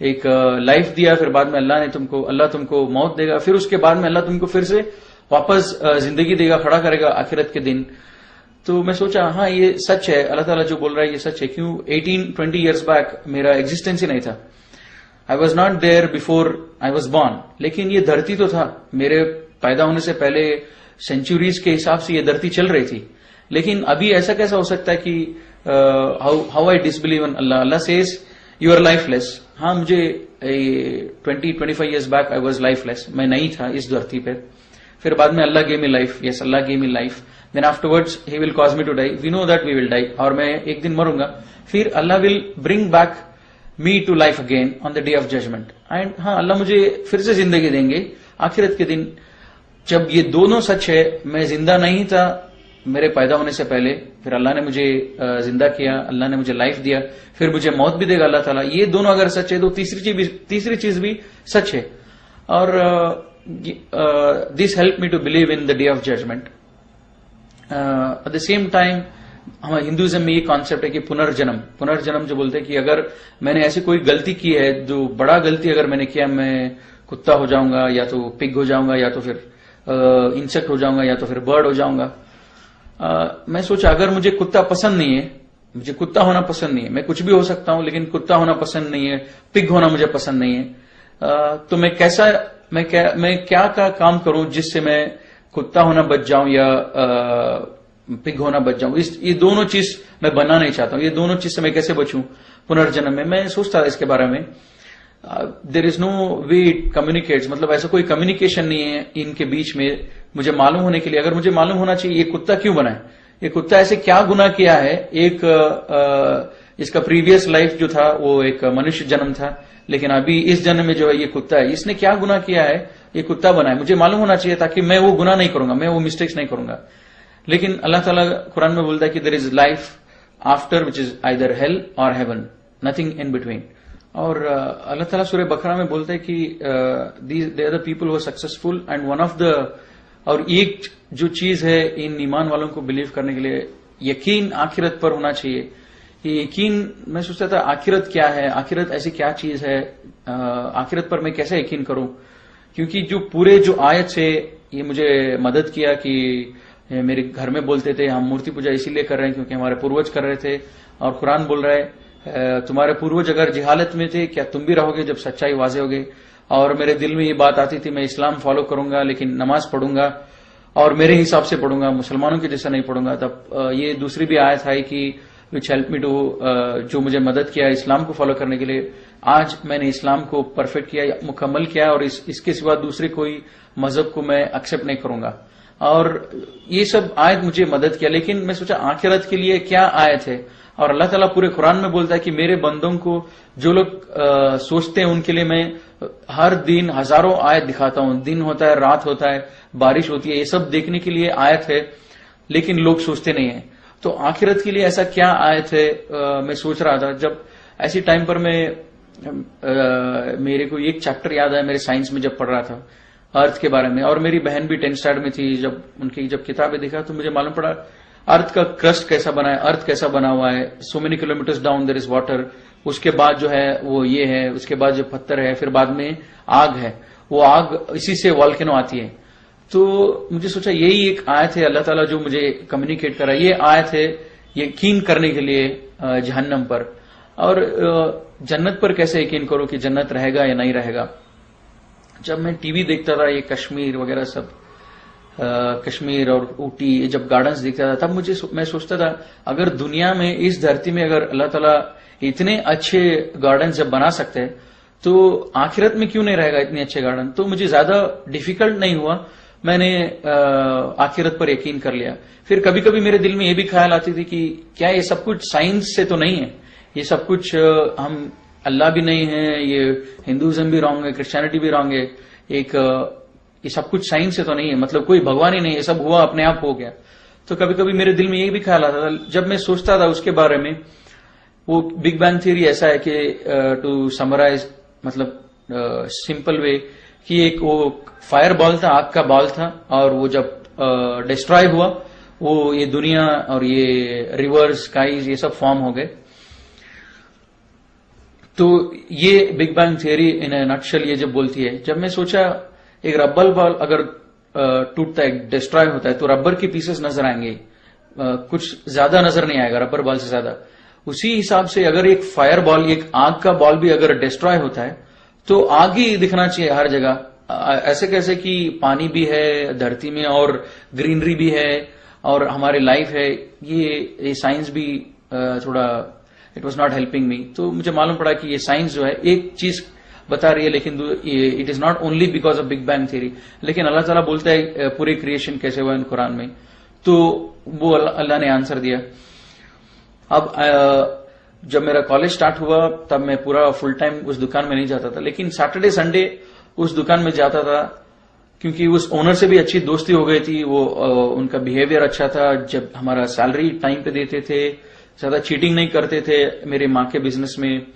एक लाइफ दिया, फिर बाद में अल्लाह तुमको मौत देगा, फिर उसके बाद में अल्लाह तुमको फिर से वापस जिंदगी देगा, खड़ा करेगा आखिरत के दिन। तो मैं सोचा हाँ ये सच है, अल्लाह ताला जो बोल रहा है ये सच है। क्यों 18-20 ईयर्स बैक मेरा एग्जिस्टेंस ही नहीं था, I was not there before I was born. लेकिन ये धरती तो था, मेरे पैदा होने से पहले सेंचुरीज के हिसाब से ये धरती चल रही थी। लेकिन अभी ऐसा कैसा हो सकता है कि हाउ आई डिसबिलीव इन अल्लाह। अल्लाह सेज यू आर लाइफलेस। हाँ मुझे 20-25 years back I was lifeless, मैं नहीं था इस धरती पे। फिर बाद में अल्लाह गेव मी लाइफ, यस अल्लाह gave me life, then afterwards he will cause me to die, we know that we will die, और मैं एक दिन मरूंगा, फिर अल्लाह will bring back me to life again on the day of judgment. And हाँ अल्लाह मुझे फिर से जिंदगी देंगे आखिरत के दिन। जब ये दोनों सच है, मैं जिंदा नहीं था मेरे पैदा होने से पहले, फिर अल्लाह ने मुझे जिंदा किया, अल्लाह ने मुझे लाइफ दिया, फिर मुझे मौत भी देगा अल्लाह ताला, ये दोनों अगर सच है तो तीसरी चीज भी सच है। और this helped me to believe in the day of judgment। At the same time हमारे हिंदुइज्म में ये कॉन्सेप्ट है कि पुनर्जन्म जो बोलते हैं कि अगर मैंने ऐसी कोई गलती की है, जो बड़ा गलती अगर मैंने किया, मैं कुत्ता हो जाऊंगा या तो पिग हो जाऊंगा या तो फिर इंसेक्ट हो जाऊंगा या तो फिर बर्ड हो जाऊंगा। मैं सोचा अगर मुझे कुत्ता पसंद नहीं है, मुझे कुत्ता होना पसंद नहीं है, मैं कुछ भी हो सकता हूं लेकिन कुत्ता होना पसंद नहीं है, पिग होना मुझे पसंद नहीं है, तो मैं क्या काम करूं जिससे मैं कुत्ता होना बच जाऊं या पिग होना बच जाऊं। ये दोनों चीज मैं बनना नहीं चाहता हूं, ये दोनों चीज से मैं कैसे बचूं पुनर्जन्म में। मैं सोचता था इसके बारे में। There is no way it communicates, मतलब ऐसा कोई कम्युनिकेशन नहीं है इनके बीच में मुझे मालूम होने के लिए। अगर मुझे मालूम होना चाहिए ये कुत्ता क्यों बना है, ये कुत्ता ऐसे क्या गुनाह किया है, इसका प्रीवियस लाइफ जो था वो एक मनुष्य जन्म था, लेकिन अभी इस जन्म में जो है ये कुत्ता है, इसने क्या गुनाह किया है, ये कुत्ता बना है, मुझे मालूम होना चाहिए ताकि मैं वो गुनाह नहीं करूंगा, मैं वो मिस्टेक्स नहीं करूंगा। लेकिन अल्लाह ताला कुरान में बोलता है कि there is life after which is either hell और हेवन, नथिंग इन बिटवीन। और अल्लाह ताला सूरह बकरा में बोलते हैं कि they are the people who are successful and one of the, और एक जो चीज है इन ईमान वालों को बिलीव करने के लिए, यकीन आखिरत पर होना चाहिए। ये यकीन, मैं सोचता था आखिरत क्या है, आखिरत ऐसी क्या चीज है, आखिरत पर मैं कैसे यकीन करूं, क्योंकि जो पूरे जो आयत से ये मुझे मदद किया कि मेरे घर में बोलते थे हम मूर्ति पूजा इसीलिए कर रहे हैं क्योंकि हमारे पूर्वज कर रहे थे, और कुरान बोल रहा है तुम्हारे पूर्वज अगर जिहालत में थे क्या तुम भी रहोगे जब सच्चाई वाज़ेह होगी। और मेरे दिल में ये बात आती थी मैं इस्लाम फॉलो करूंगा लेकिन नमाज पढ़ूंगा और मेरे हिसाब से पढ़ूंगा, मुसलमानों के जैसा नहीं पढ़ूंगा। तब ये दूसरी भी आयत आई कि विच हेल्प मी टू, जो मुझे मदद किया इस्लाम को फॉलो करने के लिए। आज मैंने इस्लाम को परफेक्ट किया, मुकम्मल किया, और इसके सिवा दूसरे कोई मजहब को मैं एक्सेप्ट नहीं करूंगा। और ये सब आयत मुझे मदद किया। लेकिन मैं सोचा आखिरत के लिए क्या आयत है, और अल्लाह ताला पूरे कुरान में बोलता है कि मेरे बंदों को जो लोग सोचते हैं उनके लिए मैं हर दिन हजारों आयत दिखाता हूं। दिन होता है, रात होता है, बारिश होती है, ये सब देखने के लिए आयत है, लेकिन लोग सोचते नहीं है। तो आखिरत के लिए ऐसा क्या आयत है, मैं सोच रहा था। जब ऐसी टाइम पर मेरे को एक चैप्टर याद आया मेरे साइंस में जब पढ़ रहा था अर्थ के बारे में, और मेरी बहन भी 10th स्टैंडर्ड में थी। जब उनकी किताबें देखा तो मुझे मालूम पड़ा अर्थ का क्रस्ट कैसा बना है, अर्थ कैसा बना हुआ है, so many kilometres down there is water, उसके बाद जो है वो ये है, उसके बाद जो पत्थर है, फिर बाद में आग है, वो आग इसी से वॉल्केनो आती है। तो मुझे सोचा यही एक आयत है अल्लाह ताला जो मुझे कम्युनिकेट कर रहा है, ये आयत है यकीन करने के लिए जहन्नम पर। और जन्नत पर कैसे यकीन करो कि जन्नत रहेगा या नहीं रहेगा। जब मैं टीवी देखता था ये कश्मीर वगैरह सब, कश्मीर और ऊटी जब गार्डन्स देखता था, तब मैं सोचता था अगर दुनिया में इस धरती में अगर अल्लाह ताला इतने अच्छे गार्डन जब बना सकते हैं तो आखिरत में क्यों नहीं रहेगा इतने अच्छे गार्डन। तो मुझे ज्यादा डिफिकल्ट नहीं हुआ, मैंने आखिरत पर यकीन कर लिया। फिर कभी कभी मेरे दिल में ये भी ख्याल आती थी कि क्या ये सब कुछ साइंस से तो नहीं है, ये सब कुछ हम अल्लाह भी नहीं है, ये हिंदुइज्म भी रॉन्ग है, क्रिश्चियनिटी भी रॉन्ग है, ये सब कुछ साइंस से तो नहीं है, मतलब कोई भगवान ही नहीं, ये सब हुआ अपने आप हो गया। तो कभी कभी मेरे दिल में ये भी ख्याल आता था। जब मैं सोचता था उसके बारे में, वो बिग बैंग थ्योरी ऐसा है कि टू समराइज, मतलब सिंपल वे, कि एक वो फायर बॉल था, आग का बॉल था, और वो जब डिस्ट्रॉय हुआ वो ये दुनिया और ये रिवर्स स्काईज ये सब फॉर्म हो गए। तो ये बिग बैंग थियरी इन ए नटशेल ये जब बोलती है। जब मैं सोचा एक रबर बॉल अगर टूटता है, डिस्ट्रॉय होता है, तो रबर के पीसेस नजर आएंगे, कुछ ज्यादा नजर नहीं आएगा रबर बॉल से ज्यादा। उसी हिसाब से अगर एक फायर बॉल, एक आग का बॉल भी अगर डिस्ट्रॉय होता है तो आग ही दिखना चाहिए हर जगह। ऐसे कैसे कि पानी भी है धरती में और ग्रीनरी भी है और हमारी लाइफ है, ये साइंस भी थोड़ा it was not helping me. तो मुझे मालूम पड़ा कि ये साइंस जो है एक चीज बता रही है, लेकिन it is not only because of big bang theory. लेकिन अल्लाह ताला बोलता है पूरे क्रिएशन कैसे हुआ इन कुरान में, तो वो अल्लाह ने आंसर दिया। अब जब मेरा कॉलेज स्टार्ट हुआ तब मैं पूरा फुल टाइम उस दुकान में नहीं जाता था, लेकिन सैटरडे संडे उस दुकान में जाता था क्योंकि उस ओनर से भी अच्छी दोस्ती हो गई थी। वो उनका बिहेवियर अच्छा था, जब हमारा सैलरी टाइम पे देते थे, ज्यादा चीटिंग नहीं करते थे मेरे माँ के बिजनेस में,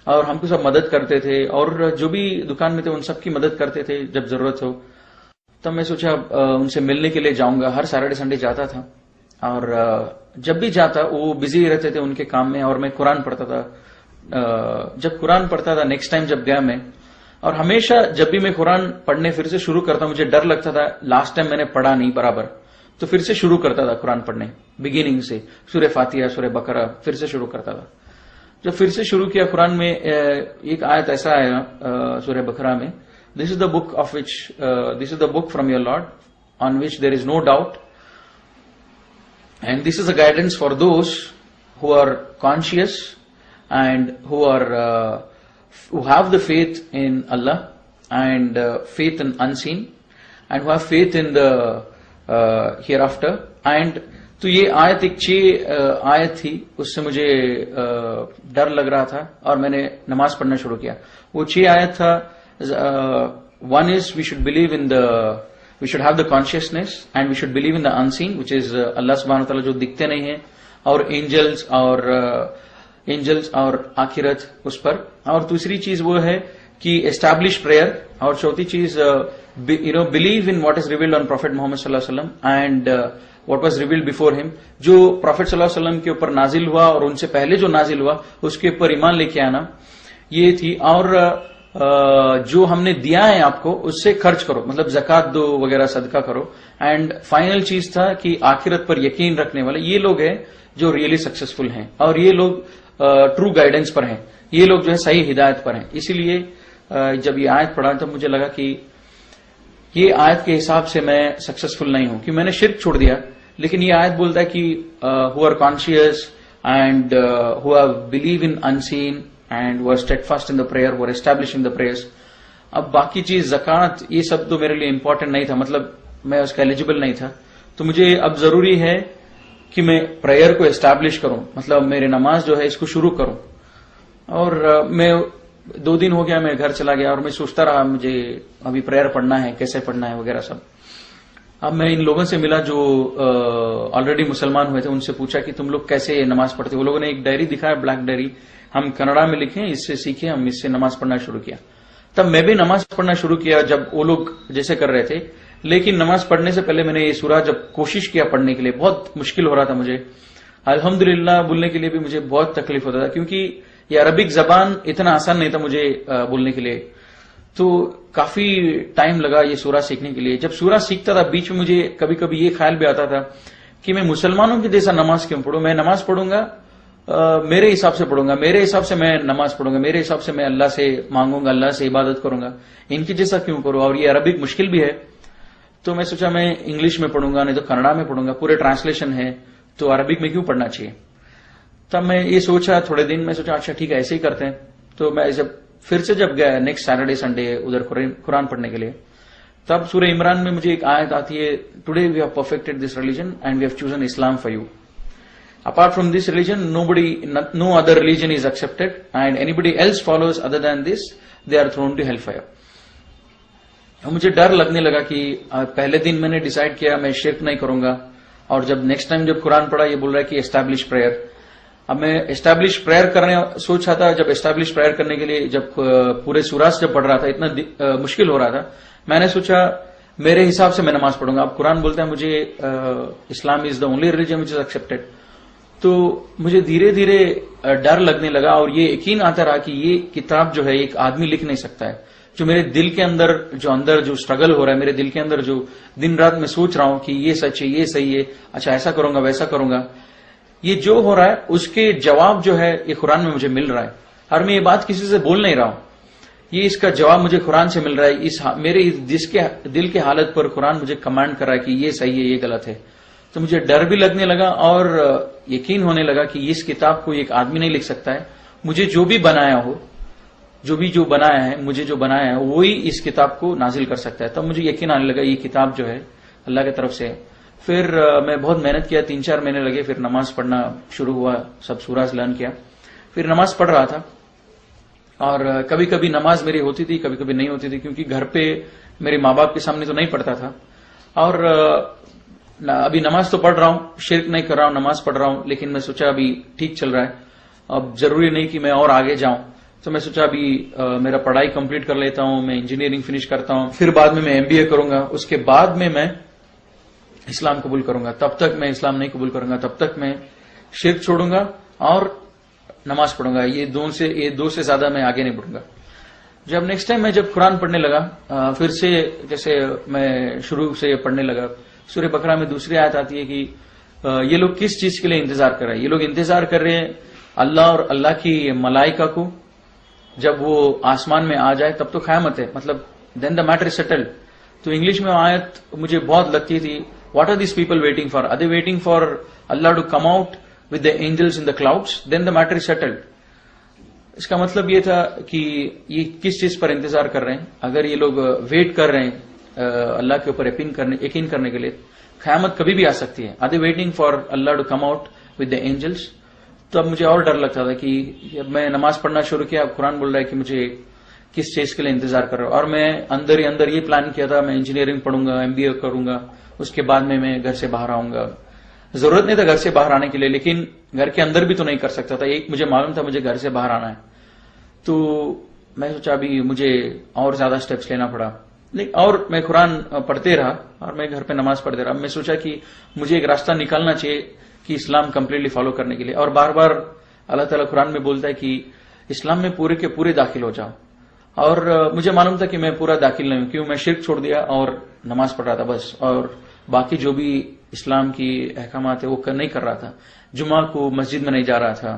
और हमको सब मदद करते थे, और जो भी दुकान में थे उन सबकी मदद करते थे जब जरूरत हो। तब मैं सोचा उनसे मिलने के लिए जाऊंगा। हर सैटरडे संडे जाता था, और जब भी जाता वो बिजी रहते थे उनके काम में, और मैं कुरान पढ़ता था। जब कुरान पढ़ता था नेक्स्ट टाइम जब गया मैं, और हमेशा जब भी मैं कुरान पढ़ने फिर से शुरू करता, मुझे डर लगता था लास्ट टाइम मैंने पढ़ा नहीं बराबर, तो फिर से शुरू करता था कुरान पढ़ने बिगिनिंग से, सूरह फातिहा, सूरह बकरा, फिर से शुरू करता था। जब फिर से शुरू किया कुरान में, एक आयत ऐसा आया सूरह बकरा में, this is the book of which this is the book from your lord on which there is no doubt, and this is a guidance for those who are conscious and who have the faith in Allah and faith in unseen and who have faith in the hereafter. And तो ये आयत एक 6 आयत थी, उससे मुझे डर लग रहा था और मैंने नमाज पढ़ना शुरू किया। वो 6 आयत था, one is we should believe in we should have the consciousness and we should believe in the unseen, which is Allah subhanahu wa ta'ala जो दिखते नहीं है, और angels और एंजल्स और आखिरत उस पर, और दूसरी चीज वो है कि एस्टैब्लिश प्रेयर, और चौथी चीज believe in what is revealed on prophet Muhammad सल्लल्लाहु अलैहि वसल्लम and what was revealed before him. जो प्रॉफिट सल्लल्लाहु अलैहि वसल्लम के ऊपर नाजिल हुआ और उनसे पहले जो नाजिल हुआ उसके ऊपर ईमान लेके आना, ये थी। और जो हमने दिया है आपको उससे खर्च करो, मतलब जकात दो वगैरह, सदका करो। एंड फाइनल चीज था कि आखिरत पर यकीन रखने वाले ये लोग हैं जो रियली सक्सेसफुल हैं, और ये लोग ट्रू गाइडेंस पर हैं, ये लोग जो है सही हिदायत पर हैं। इसीलिए जब ये आयत पढ़ा तब मुझे लगा कि ये आयत के हिसाब से मैं सक्सेसफुल नहीं हूं, कि मैंने शिर्क छोड़ दिया, लेकिन ये आयत बोलता है कि who are conscious and who are believe in unseen and वो स्टेडफास्ट इन द प्रेयर, वो एस्टैब्लिश इन द प्रेयर्स। अब बाकी चीज जकात ये सब तो मेरे लिए इंपॉर्टेंट नहीं था, मतलब मैं उसका एलिजिबल नहीं था। तो मुझे अब जरूरी है कि मैं प्रेयर को एस्टैब्लिश करूं, मतलब मेरे नमाज जो है इसको शुरू करूं। और मैं 2 दिन हो गया मैं घर चला गया और मैं सोचता रहा मुझे अभी प्रेयर पढ़ना है, कैसे पढ़ना है वगैरह सब। अब मैं इन लोगों से मिला जो ऑलरेडी मुसलमान हुए थे, उनसे पूछा कि तुम लोग कैसे नमाज पढ़ते। वो लोगों ने एक डायरी दिखाया, ब्लैक डायरी, हम कन्नड़ा में लिखे, इससे सीखे, हम इससे नमाज पढ़ना शुरू किया। तब मैं भी नमाज पढ़ना शुरू किया जब वो लोग जैसे कर रहे थे। लेकिन नमाज पढ़ने से पहले मैंने ये सूरा जब कोशिश किया पढ़ने के लिए, बहुत मुश्किल हो रहा था मुझे। अल्हम्दुलिल्लाह बोलने के लिए भी मुझे बहुत तकलीफ होता था, क्योंकि ये अरबिक जबान इतना आसान नहीं था मुझे बोलने के लिए। तो काफी टाइम लगा ये सूरा सीखने के लिए। जब सूरा सीखता था बीच में मुझे कभी कभी ये ख्याल भी आता था कि मैं मुसलमानों के जैसा नमाज क्यों पढ़ूं। मैं नमाज पढ़ूंगा मेरे हिसाब से पढ़ूंगा, मेरे हिसाब से मैं नमाज पढ़ूंगा, मेरे हिसाब से मैं अल्लाह से मांगूंगा, अल्लाह से इबादत करूंगा, इनकी जैसा क्यों करूं। और ये अरबिक मुश्किल भी है, तो मैं सोचा मैं इंग्लिश में पढ़ूंगा, नहीं तो कन्नड़ा में पढ़ूंगा, पूरे ट्रांसलेशन है, तो अरबिक में क्यों पढ़ना चाहिए। तब मैं ये सोचा, थोड़े दिन में सोचा अच्छा ठीक है ऐसे ही करते हैं। तो मैं जब फिर से जब गया नेक्स्ट सैटरडे संडे उधर कुरान पढ़ने के लिए, तब सूरह इमरान में मुझे एक आयत आती है, today we have perfected this religion and we have chosen Islam for you. Apart from this religion, no other religion is accepted, and anybody else follows other than this, they are thrown to hellfire. मुझे डर लगने लगा कि पहले दिन मैंने decide किया मैं शिर्क नहीं करूंगा, और जब नेक्स्ट टाइम जब कुरान पढ़ा ये बोल रहा है कि एस्टैब्लिश प्रेयर। अब मैं एस्टैब्लिश प्रेयर करने सोच रहा था। जब एस्टैब्लिश प्रेयर करने के लिए जब पूरे सूरा जब पढ़ रहा था, इतना मुश्किल हो रहा था, मैंने सोचा मेरे हिसाब से मैं नमाज पढ़ूंगा। अब कुरान बोलता है मुझे Islam is the only religion which is accepted. तो मुझे धीरे धीरे डर लगने लगा और ये यकीन आता रहा कि ये किताब जो है एक आदमी लिख नहीं सकता है। जो मेरे दिल के अंदर जो स्ट्रगल हो रहा है, मेरे दिल के अंदर जो दिन रात मैं सोच रहा हूं कि ये सच है, ये सही है, अच्छा ऐसा करूंगा वैसा करूंगा, ये जो हो रहा है उसके जवाब जो है ये कुरान में मुझे मिल रहा है। और मैं ये बात किसी से बोल नहीं रहा हूं, ये इसका जवाब मुझे कुरान से मिल रहा है। मेरे जिसके दिल के हालत पर कुरान मुझे कमांड कर रहा है कि ये सही है, ये गलत है। तो मुझे डर भी लगने लगा और यकीन होने लगा कि इस किताब को एक आदमी नहीं लिख सकता है। मुझे जो भी बनाया हो, जो बनाया है, मुझे जो बनाया है वही इस किताब को नाजिल कर सकता है। तब मुझे यकीन आने लगा ये किताब जो है अल्लाह की तरफ से है। फिर मैं बहुत मेहनत किया, 3-4 महीने लगे, फिर नमाज पढ़ना शुरू हुआ, सब सूराज लर्न किया, फिर नमाज पढ़ रहा था। और कभी कभी नमाज मेरी होती थी, कभी कभी नहीं होती थी, क्योंकि घर पे मेरे माँ बाप के सामने तो नहीं पढ़ता था। और अभी नमाज तो पढ़ रहा हूं, शिर्क नहीं कर रहा हूं, नमाज पढ़ रहा हूं, लेकिन मैं सोचा अभी ठीक चल रहा है, अब जरूरी नहीं कि मैं और आगे जाऊं। तो मैं सोचा अभी मेरा पढ़ाई कंप्लीट कर लेता हूं, मैं इंजीनियरिंग फिनिश करता हूं, फिर बाद में मैं एमबीए करूंगा, उसके बाद में मैं इस्लाम कबूल करूंगा। तब तक मैं इस्लाम नहीं कबूल करूंगा, तब तक मैं शिर्क छोड़ूंगा और नमाज पढ़ूंगा। ये दो से ज्यादा मैं आगे नहीं बढ़ूंगा। जब नेक्स्ट टाइम मैं जब कुरान पढ़ने लगा, फिर से जैसे मैं शुरू से पढ़ने लगा, सूरह बकरा में दूसरी आयत आती है कि ये लोग किस चीज के लिए इंतजार कर रहे हैं। ये लोग इंतजार कर रहे हैं अल्लाह और अल्लाह की मलाइका को, जब वो आसमान में आ जाए तब तो क़यामत है, मतलब then the matter is settled. तो इंग्लिश में आयत मुझे बहुत लगती थी, what are this people waiting for, are they waiting for Allah to come out with the angels in the clouds, then the matter is settled. इसका मतलब ये था कि ये किस चीज पर इंतजार कर रहे हैं। अगर ये लोग वेट कर रहे हैं अल्लाह के ऊपर यकीन करने के लिए, क़यामत कभी भी आ सकती है। Are they waiting for Allah to come out with the angels. तो अब मुझे और डर लगता था कि जब मैं नमाज पढ़ना शुरू किया, कुरान बोल रहा है कि मुझे किस चीज के लिए इंतजार कर रहा हूं। और मैं अंदर ही अंदर ये प्लान किया था मैं इंजीनियरिंग पढ़ूंगा, एमबीए करूंगा, उसके बाद में मैं घर से बाहर आऊंगा। जरूरत नहीं था घर से बाहर आने के लिए, लेकिन घर के अंदर भी तो नहीं कर सकता था। एक मुझे मालूम था मुझे घर से बाहर आना है, तो मैं सोचा अभी मुझे और ज्यादा स्टेप्स लेना पड़ा। और मैं कुरान पढ़ते रहा और मैं घर पे नमाज पढ़ते रहा। मैं सोचा कि मुझे एक रास्ता निकालना चाहिए कि इस्लाम कंप्लीटली फॉलो करने के लिए। और बार बार अल्लाह ताला कुरान में बोलता है कि इस्लाम में पूरे के पूरे दाखिल हो जाओ। और मुझे मालूम था कि मैं पूरा दाखिल नहीं हूं, क्यों मैं शिर्क छोड़ दिया और नमाज पढ़ रहा था बस, और बाकी जो भी इस्लाम की अहकामात है वो नहीं कर रहा था। जुमा को मस्जिद में नहीं जा रहा था,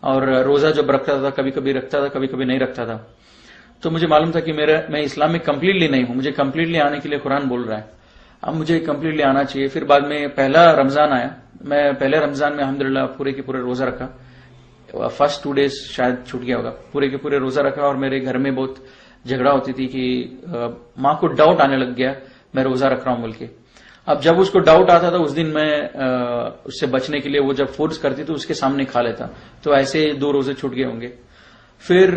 और रोजा जब रखता था कभी कभी रखता था, कभी कभी नहीं रखता था। तो मुझे मालूम था कि मैं इस्लाम में कंप्लीटली नहीं हूं, मुझे कंप्लीटली आने के लिए कुरान बोल रहा है, अब मुझे कंप्लीटली आना चाहिए। फिर बाद में पहला रमजान आया, मैं पहले रमजान में अल्हम्दुलिल्लाह पूरे के पूरे रोजा रखा। फर्स्ट 2 डेज शायद छूट गया होगा, पूरे के पूरे रोजा रखा। और मेरे घर में बहुत झगड़ा होती थी कि माँ को डाउट आने लग गया मैं रोजा रख रहा हूं बोल के। अब जब उसको डाउट आता था उस दिन मैं उससे बचने के लिए वो जब फोर्स करती तो उसके सामने खा लेता, तो ऐसे 2 रोजे छूट गए होंगे। फिर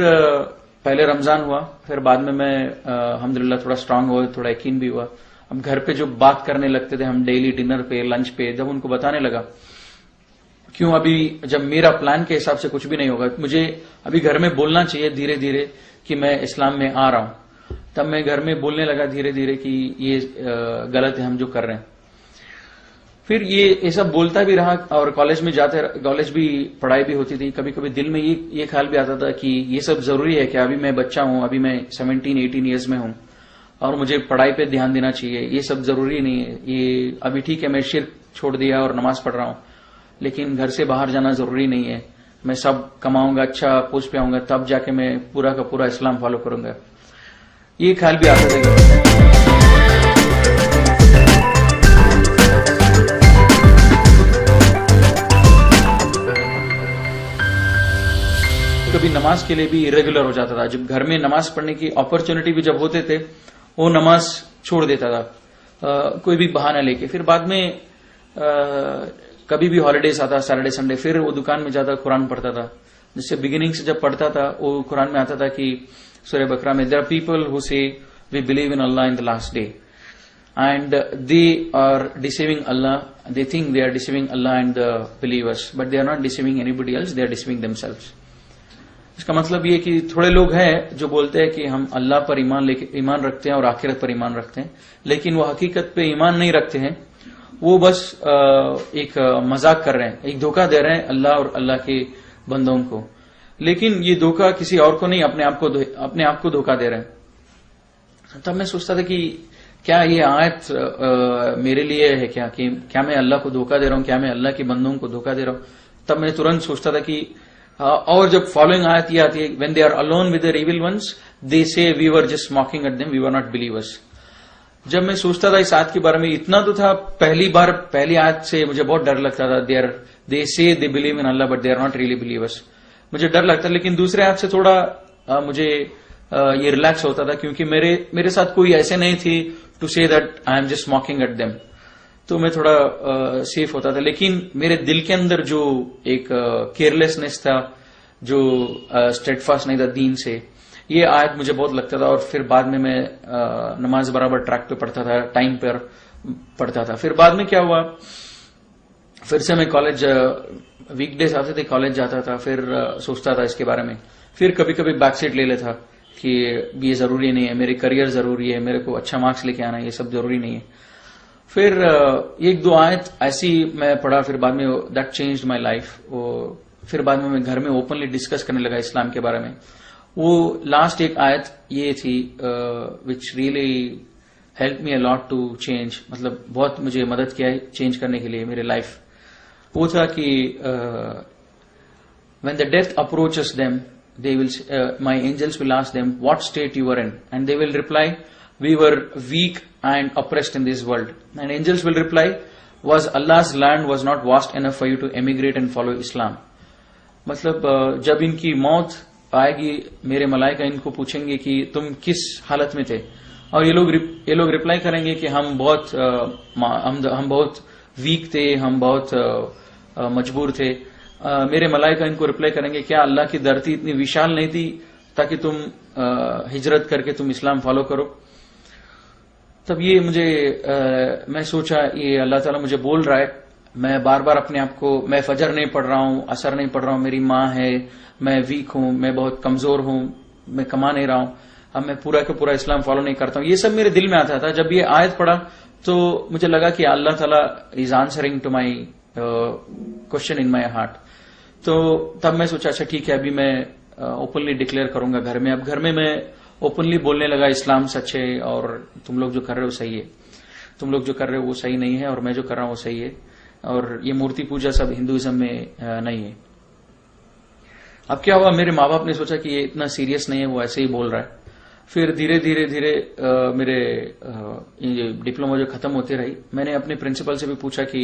पहले रमजान हुआ, फिर बाद में मैं अल्हम्दुलिल्लाह थोड़ा स्ट्रांग हुआ, थोड़ा यकीन भी हुआ। अब घर पे जो बात करने लगते थे हम डेली डिनर पे लंच पे, जब उनको बताने लगा क्यों अभी जब मेरा प्लान के हिसाब से कुछ भी नहीं होगा, मुझे अभी घर में बोलना चाहिए धीरे धीरे कि मैं इस्लाम में आ रहा हूं, तब मैं घर में बोलने लगा धीरे धीरे कि ये गलत है हम जो कर रहे हैं। फिर ये सब बोलता भी रहा, और कॉलेज में जाते, कॉलेज भी पढ़ाई भी होती थी। कभी कभी दिल में ये ख्याल भी आता था कि ये सब जरूरी है क्या, अभी मैं बच्चा हूं, अभी मैं 17-18 ईयर्स में हूं और मुझे पढ़ाई पे ध्यान देना चाहिए, ये सब जरूरी नहीं है। ये अभी ठीक है मैं शिर्क छोड़ दिया और नमाज पढ़ रहा हूं, लेकिन घर से बाहर जाना जरूरी नहीं है। मैं सब कमाऊंगा, अच्छा पोस्ट पे आऊंगा, तब जाके मैं पूरा का पूरा इस्लाम फॉलो करूंगा। ये ख्याल भी आता था। कभी नमाज के लिए भी इरेगुलर हो जाता था। जब घर में नमाज पढ़ने की अपॉर्चुनिटी भी जब होते थे वो नमाज छोड़ देता था कोई भी बहाना लेके। फिर बाद में कभी भी हॉलीडेज आता, सैटरडे संडे, फिर वो दुकान में जाता, कुरान पढ़ता था। जिससे बिगिनिंग से जब पढ़ता था वो कुरान में आता था कि सूरह बकरा में, there are people who say we believe in Allah in the last day and they are deceiving Allah. They think they are deceiving Allah and the believers, but they are not deceiving anybody else, they are deceiving themselves. इसका मतलब ये कि थोड़े लोग हैं जो बोलते हैं कि हम अल्लाह पर ईमान रखते हैं और आखिरत पर ईमान रखते हैं, लेकिन वो हकीकत पे ईमान नहीं रखते हैं। वो बस एक मजाक कर रहे हैं, एक धोखा दे रहे हैं अल्लाह और अल्लाह के बंदों को। लेकिन ये धोखा किसी और को नहीं, अपने आप को धोखा दे रहे हैं। तब मैं सोचता था कि क्या ये आयत मेरे लिए है क्या, कि क्या मैं अल्लाह को धोखा दे रहा हूं, क्या मैं अल्लाह के बंदों को धोखा दे रहा हूं। तब मैं तुरंत सोचता था कि और जब फॉलोइंग आयत ये आती है, when they are alone with their evil ones they say we were just mocking at them, we were not believers. जब मैं सोचता था इस आयत के बारे में, इतना तो था, पहली आयत से मुझे बहुत डर लगता था। They say they believe in Allah but they are not really believers, मुझे डर लगता। लेकिन दूसरे आयत से थोड़ा मुझे ये रिलैक्स होता था, क्योंकि मेरे साथ कोई ऐसे नहीं थी to say that I am just mocking at them, तो मैं थोड़ा सेफ होता था। लेकिन मेरे दिल के अंदर जो एक केयरलेसनेस था, जो स्टेडफास्ट नहीं था दीन से, ये आयत मुझे बहुत लगता था। और फिर बाद में मैं नमाज बराबर ट्रैक पे पढ़ता था, टाइम पर पढ़ता था। फिर बाद में क्या हुआ, फिर से मैं कॉलेज वीकडेज आते थे, कॉलेज जाता था, फिर सोचता था इसके बारे में। फिर कभी कभी बैकसीट ले लेता कि ये जरूरी नहीं है, मेरे करियर जरूरी है, मेरे को अच्छा मार्क्स लेके आना है, ये सब जरूरी नहीं है। फिर 1-2 आयत ऐसी मैं पढ़ा, फिर बाद में दैट चेंज्ड माय लाइफ। फिर बाद में मैं घर में ओपनली डिस्कस करने लगा इस्लाम के बारे में। वो लास्ट एक आयत ये थी which really help me a lot to change, मतलब बहुत मुझे मदद किया चेंज करने के लिए मेरे लाइफ। वो था कि when the death approaches them they will my angels will ask them what state you were in, and they will reply we were weak and oppressed in this world, and angels will reply was Allah's land was not vast enough for you to emigrate and follow Islam। मतलब जब इनकी मौत आएगी, मेरे मलाइका इनको पूछेंगे कि तुम किस हालत में थे, और ये लोग रिप्लाई करेंगे कि हम बहुत वीक थे, हम बहुत मजबूर थे। मेरे मलाइका इनको रिप्लाई करेंगे क्या अल्लाह की धरती इतनी विशाल नहीं थी ताकि तुम हिजरत करके तुम इस्लाम फॉलो करो। तब ये मुझे मैं सोचा ये अल्लाह ताला मुझे बोल रहा है मैं बार बार अपने आप को, मैं फजर नहीं पढ़ रहा हूं, असर नहीं पढ़ रहा हूं, मेरी माँ है, मैं वीक हूं, मैं बहुत कमजोर हूं, मैं कमा नहीं रहा हूं, अब मैं पूरा का पूरा इस्लाम फॉलो नहीं करता हूं। ये सब मेरे दिल में आता था। जब ये आयत पढ़ा तो मुझे लगा कि अल्लाह ताला is answering to my question in my heart. तो तब मैं सोचा अच्छा ठीक है, अभी मैं ओपनली डिक्लेयर करूंगा घर में। अब घर में मैं ओपनली बोलने लगा इस्लाम सच है और तुम लोग जो कर रहे हो सही है, तुम लोग जो कर रहे हो वो सही नहीं है और मैं जो कर रहा हूं वो सही है, और ये मूर्ति पूजा सब हिंदुइज्म में नहीं है। अब क्या हुआ, मेरे माँ बाप ने सोचा कि ये इतना सीरियस नहीं है, वो ऐसे ही बोल रहा है। फिर धीरे धीरे धीरे मेरे डिप्लोमा जो खत्म होती रही, मैंने अपने प्रिंसिपल से भी पूछा कि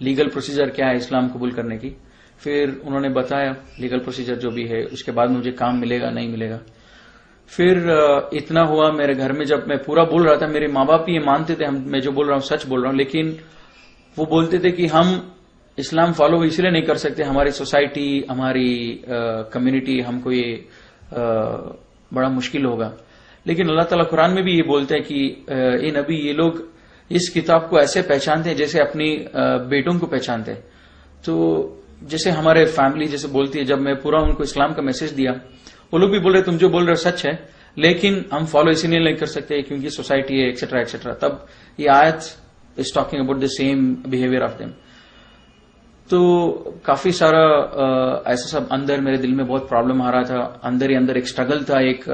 लीगल प्रोसीजर क्या है इस्लाम कबूल करने की। फिर उन्होंने बताया लीगल प्रोसीजर जो भी है, उसके बाद मुझे काम मिलेगा नहीं मिलेगा। फिर इतना हुआ मेरे घर में, जब मैं पूरा बोल रहा था मेरे माँ बाप भी ये मानते थे मैं जो बोल रहा हूँ सच बोल रहा हूँ, लेकिन वो बोलते थे कि हम इस्लाम फॉलो इसलिए नहीं कर सकते, हमारी सोसाइटी, हमारी कम्युनिटी, हमको ये बड़ा मुश्किल होगा। लेकिन अल्लाह ताला कुरान में भी ये बोलते हैं कि ये नबी, ये लोग इस किताब को ऐसे पहचानते हैं जैसे अपनी बेटों को पहचानते हैं। तो जैसे हमारे फैमिली जैसे बोलती है, जब मैं पूरा उनको इस्लाम का मैसेज दिया, वो लोग भी बोल रहे तुम जो बोल रहे हो सच है, लेकिन हम फॉलो इसीलिए नहीं कर सकते क्योंकि सोसाइटी है एक्सेट्रा एक्सेट्रा। तब ये आयत is talking about the same behaviour of them. तो काफी सारा ऐसा सब अंदर मेरे दिल में बहुत प्रॉब्लम आ रहा था, अंदर ही अंदर एक स्ट्रगल था, एक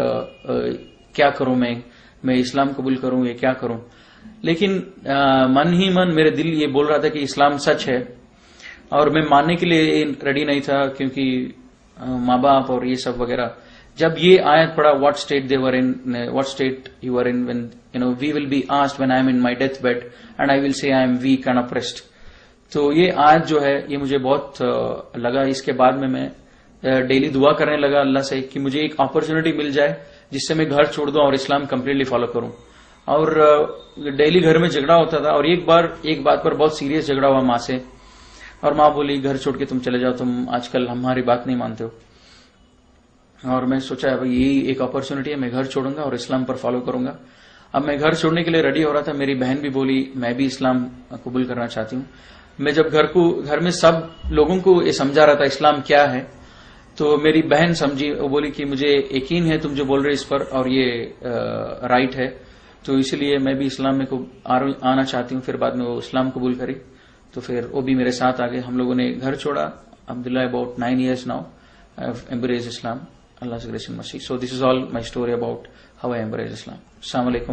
क्या करूं मैं इस्लाम कबूल करूं या क्या करूं। लेकिन मन ही मन मेरे दिल ये बोल रहा था कि इस्लाम सच है, और मैं मानने के लिए रेडी नहीं था क्योंकि माँ बाप और ये सब वगैरह। जब ये आयत पढ़ा, what state they were in, what state you are in when we will be asked when I am in my death bed and I will say I am weak and oppressed. तो ये आयत जो है ये मुझे बहुत लगा। इसके बाद में मैं डेली दुआ करने लगा अल्लाह से कि मुझे एक अपॉर्चुनिटी मिल जाए जिससे मैं घर छोड़ दूं और इस्लाम कंप्लीटली फॉलो करूं। और डेली घर में झगड़ा होता था, और एक बात पर बहुत सीरियस झगड़ा हुआ माँ से, और माँ बोली घर छोड़ के तुम चले जाओ, तुम आजकल हमारी बात नहीं मानते हो। और मैं सोचा भाई यही एक अपॉर्चुनिटी है, मैं घर छोड़ूंगा और इस्लाम पर फॉलो करूंगा। अब मैं घर छोड़ने के लिए रेडी हो रहा था, मेरी बहन भी बोली मैं भी इस्लाम कबूल करना चाहती हूँ। मैं जब घर में सब लोगों को ये समझा रहा था इस्लाम क्या है, तो मेरी बहन समझी, वो बोली कि मुझे यकीन है तुम जो बोल रहे इस पर, और ये राइट है, तो इसलिए मैं भी इस्लाम में आना चाहती हूँ। फिर बाद में वो इस्लाम कबूल करी, तो फिर वो भी मेरे साथ आ गए। हम लोगों ने घर छोड़ा। अब्दुल्ला about 9 years now I have embraced Islam, अल्लाह से grace and mercy. So this is all my story about how I embraced Islam. अस्सलाम वालेकुम।